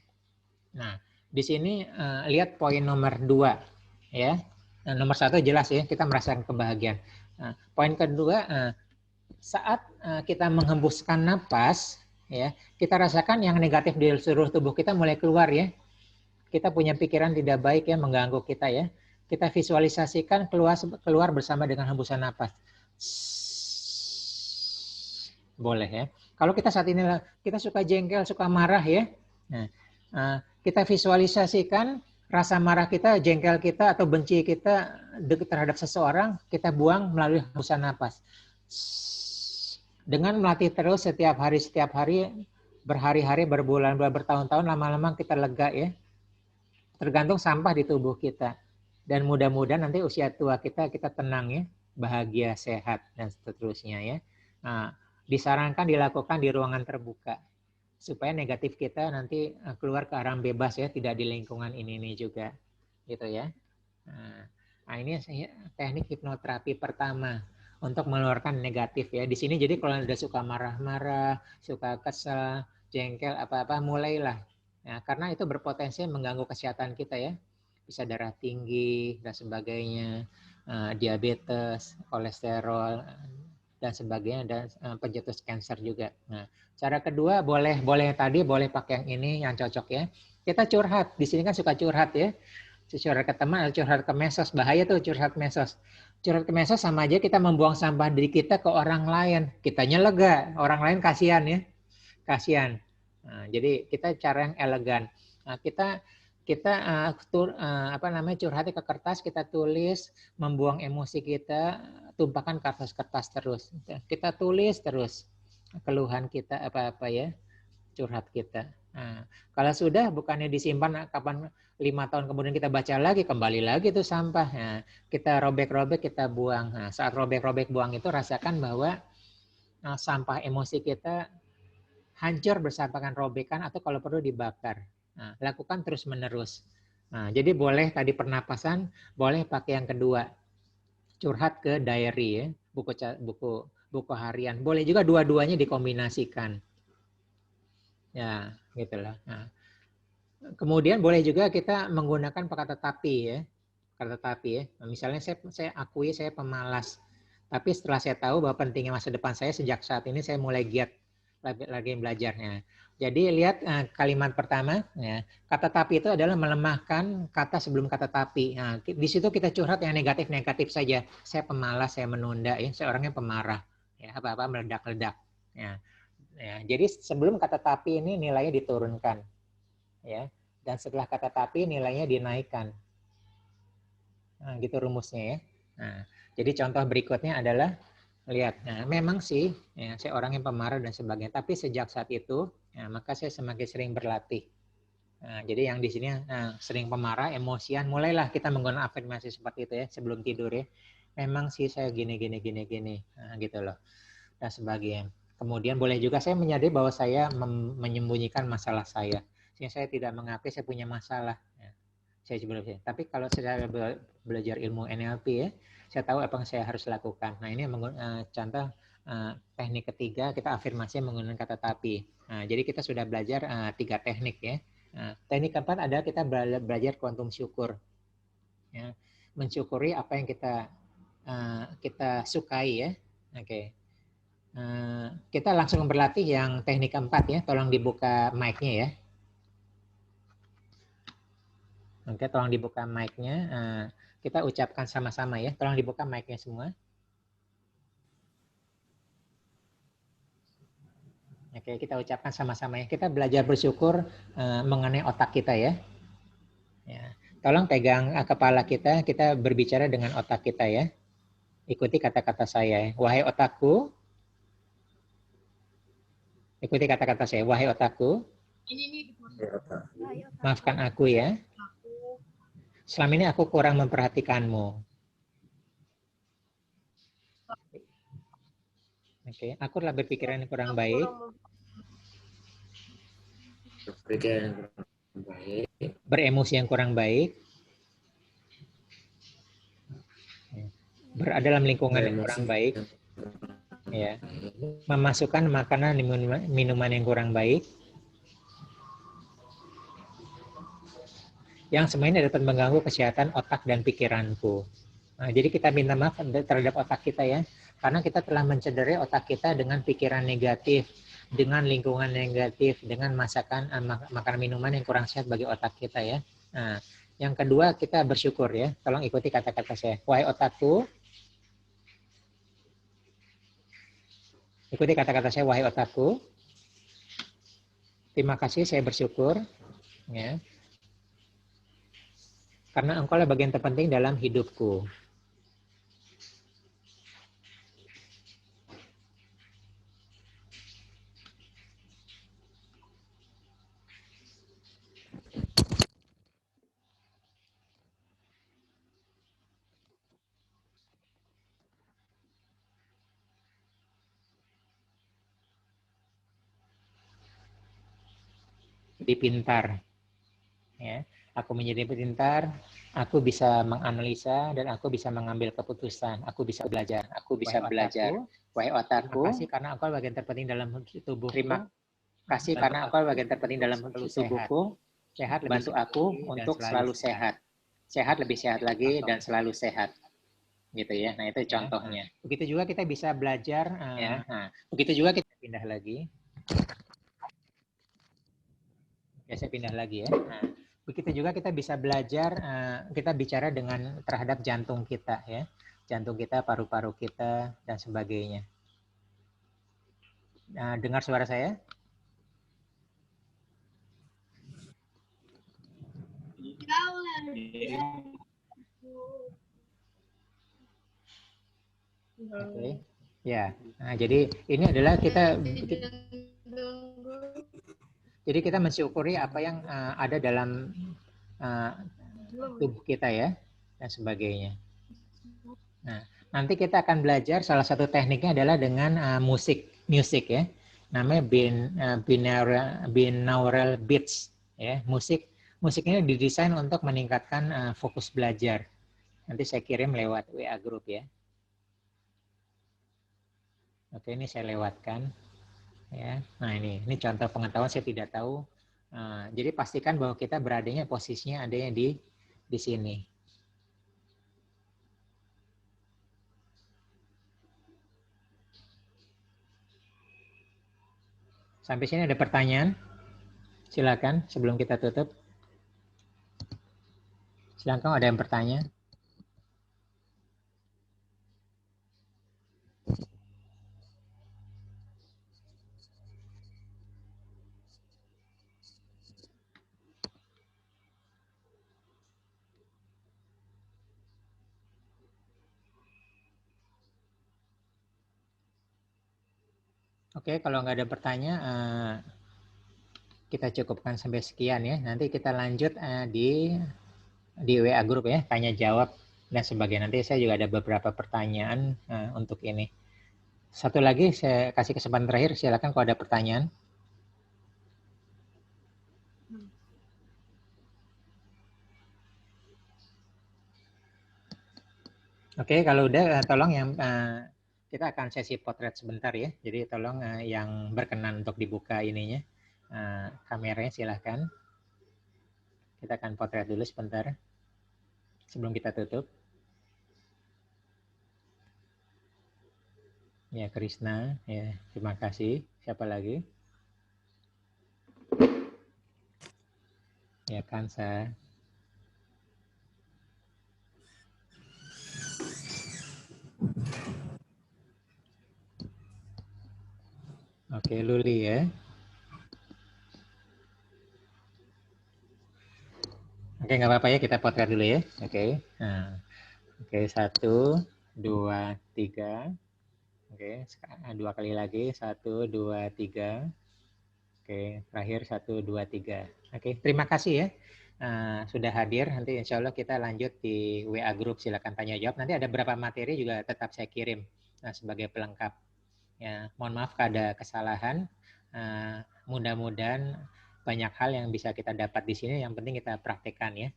Nah, di sini lihat poin nomor 2 ya. Nomor 1 jelas ya, kita merasakan kebahagiaan. Poin kedua, saat kita menghembuskan napas ya, kita rasakan yang negatif di seluruh tubuh kita mulai keluar ya. Kita punya pikiran tidak baik ya, mengganggu kita ya. Kita visualisasikan keluar bersama dengan hembusan napas. Boleh ya. Kalau kita saat ini kita suka jengkel, suka marah ya. Nah, kita visualisasikan rasa marah kita, jengkel kita atau benci kita terhadap seseorang, kita buang melalui hembusan napas. Dengan melatih terus setiap hari, berhari-hari, berbulan-bulan, bertahun-tahun, lama-lama kita lega ya. Tergantung sampah di tubuh kita. Dan mudah-mudahan nanti usia tua kita tenang ya, bahagia, sehat, dan seterusnya ya. Nah, disarankan dilakukan di ruangan terbuka. Supaya negatif kita nanti keluar ke arah bebas ya, tidak di lingkungan ini juga. Gitu ya. Nah, ini teknik hipnoterapi pertama. Untuk mengeluarkan negatif ya. Di sini jadi kalau udah suka marah-marah, suka kesel, jengkel, apa-apa, mulailah. Ya, karena itu berpotensi mengganggu kesehatan kita ya. Bisa darah tinggi dan sebagainya, diabetes, kolesterol, dan sebagainya, dan pencetus kanker juga. Nah, cara kedua boleh pakai yang ini yang cocok ya. Kita curhat. Di sini kan suka curhat ya. Curhat ke teman atau curhat ke medsos, bahaya tuh curhat medsos. Curhat ke medsos sama aja kita membuang sampah diri kita ke orang lain. Kitanya lega, orang lain kasihan ya. Kasihan. Nah, jadi kita cara yang elegan. Nah, kita curhatnya ke kertas, kita tulis, membuang emosi kita, tumpahkan kertas-kertas terus. Kita tulis terus keluhan kita apa-apa ya, curhat kita. Nah, kalau sudah bukannya disimpan, kapan 5 tahun kemudian kita baca lagi, kembali lagi itu sampah. Nah, kita robek-robek, kita buang. Nah, saat robek-robek buang itu rasakan bahwa sampah emosi kita hancur bersamakan robekan atau kalau perlu dibakar. Nah, lakukan terus-menerus. Nah, jadi boleh tadi pernapasan, boleh pakai yang kedua. Curhat ke diary ya, buku harian. Boleh juga dua-duanya dikombinasikan. Ya, gitulah. Nah, kemudian boleh juga kita menggunakan kata tapi ya. Kata tapi ya. Misalnya saya akui saya pemalas. Tapi setelah saya tahu bahwa pentingnya masa depan saya, sejak saat ini saya mulai giat lagi belajarnya. Jadi lihat kalimat pertama ya. Kata tapi itu adalah melemahkan kata sebelum kata tapi. Nah, di situ kita curhat yang negatif-negatif saja. Saya pemalas, saya menunda ya, saya orangnya pemarah. Ya, apa-apa meledak-ledak. Ya. Ya, jadi sebelum kata tapi ini nilainya diturunkan. Ya. Dan setelah kata tapi nilainya dinaikkan. Nah, gitu rumusnya ya. Nah, jadi contoh berikutnya adalah lihat. Nah, memang sih ya, saya orang yang pemarah dan sebagainya, tapi sejak saat itu ya, maka saya semakin sering berlatih. Nah, jadi yang di sini sering pemarah, emosian, mulailah kita menggunakan afirmasi seperti itu ya sebelum tidur ya. Memang sih saya gini nah, gitu loh dan sebagainya. Kemudian boleh juga saya menyadari bahwa saya menyembunyikan masalah saya. Sehingga saya tidak mengakui saya punya masalah. Ya. Saya sebelumnya. Tapi kalau saya belajar ilmu NLP ya, saya tahu apa yang saya harus lakukan. Nah ini contoh teknik ketiga kita afirmasi menggunakan kata tapi. Nah, jadi kita sudah belajar 3 teknik ya. Nah, teknik keempat adalah kita belajar kuantum syukur. Ya. Mensyukuri apa yang kita sukai ya. Oke. Kita langsung berlatih yang teknik keempat ya. Tolong dibuka mic-nya ya. Oke, tolong dibuka mic-nya. Kita ucapkan sama-sama ya. Tolong dibuka mic-nya semua. Oke, kita ucapkan sama-sama ya. Kita belajar bersyukur mengenai otak kita ya. Ya. Tolong pegang kepala kita berbicara dengan otak kita ya. Ikuti kata-kata saya. Wahai otakku. Ikuti kata-kata saya. Wahai otakku. Maafkan aku ya. Selama ini aku kurang memperhatikanmu. Oke, aku telah berpikiran yang kurang baik. Beremosi yang kurang baik. Berada dalam lingkungan yang kurang baik. Ya. Memasukkan makanan minuman yang kurang baik. Yang semua ini dapat mengganggu kesehatan otak dan pikiranku. Nah, jadi kita minta maaf terhadap otak kita ya. Karena kita telah mencederai otak kita dengan pikiran negatif, dengan lingkungan negatif, dengan masakan makanan minuman yang kurang sehat bagi otak kita ya. Nah, yang kedua kita bersyukur ya. Tolong ikuti kata-kata saya. Wahai otakku. Ikuti kata-kata saya, wahai otakku. Terima kasih, saya bersyukur ya. Karena engkau adalah bagian terpenting dalam hidupku. Jadi pintar. Ya, aku menjadi pintar, aku bisa menganalisa dan aku bisa mengambil keputusan. Aku bisa belajar. Wahai otakku, terima kasih karena engkau bagian terpenting dalam tubuhku. Terima kasih karena engkau bagian terpenting dalam tubuhku. Sehat, bantu aku untuk selalu sehat. Sehat, lebih sehat lagi dan selalu sehat. Gitu ya. Nah, itu contohnya. Begitu juga kita bisa belajar ya. Nah, begitu juga kita pindah lagi. Ya, saya pindah lagi ya. Nah, begitu juga kita bisa belajar, kita bicara dengan terhadap jantung kita ya. Jantung kita, paru-paru kita, dan sebagainya. Dengar suara saya? Oke. Ya, nah, jadi ini adalah jadi kita mensyukuri apa yang ada dalam tubuh kita ya dan sebagainya. Nah, nanti kita akan belajar salah satu tekniknya adalah dengan musik ya. Namanya binaural beats ya. Musik ini didesain untuk meningkatkan fokus belajar. Nanti saya kirim lewat WA group ya. Oke, ini saya lewatkan. Ya, nah ini contoh pengetahuan saya tidak tahu. Jadi pastikan bahwa kita beradanya posisinya adanya di sini. Sampai sini ada pertanyaan? Silakan sebelum kita tutup. Silakan ada yang bertanya. Oke, kalau nggak ada pertanyaan, kita cukupkan sampai sekian ya. Nanti kita lanjut di WA grup ya, tanya jawab dan sebagainya. Nanti saya juga ada beberapa pertanyaan untuk ini. Satu lagi saya kasih kesempatan terakhir, silakan kalau ada pertanyaan. Oke, kalau udah tolong yang kita akan sesi potret sebentar ya. Jadi tolong yang berkenan untuk dibuka ininya kameranya silahkan. Kita akan potret dulu sebentar sebelum kita tutup. Ya, Krisna, ya terima kasih. Siapa lagi? Ya, Kansa. Oke, Luli ya. Oke, nggak apa-apa ya, kita potret dulu ya. Oke, nah, oke 1, 2, 3. Oke, 2 kali lagi, 1, 2, 3. Oke, terakhir 1, 2, 3. Oke, terima kasih ya. Sudah hadir, nanti insya Allah kita lanjut di WA Group, silakan tanya jawab. Nanti ada beberapa materi juga tetap saya kirim sebagai pelengkap. Ya, mohon maaf kalau ada kesalahan. Mudah-mudahan banyak hal yang bisa kita dapat di sini. Yang penting kita praktekkan ya.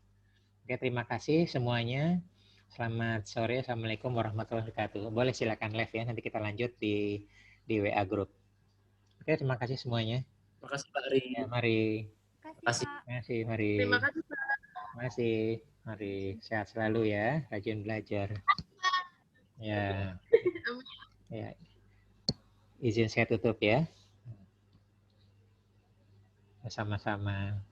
Oke, terima kasih semuanya. Selamat sore. Assalamualaikum warahmatullahi wabarakatuh. Boleh silakan live ya. Nanti kita lanjut di WA Group. Oke, terima kasih semuanya. Terima kasih Pak Ri. Ya, mari. Terima kasih. Pak. Terima kasih, mari. Terima kasih, Pak. Terima kasih. Mari, sehat selalu ya, rajin belajar. Ya. Ya. Izin saya tutup ya. Sama-sama.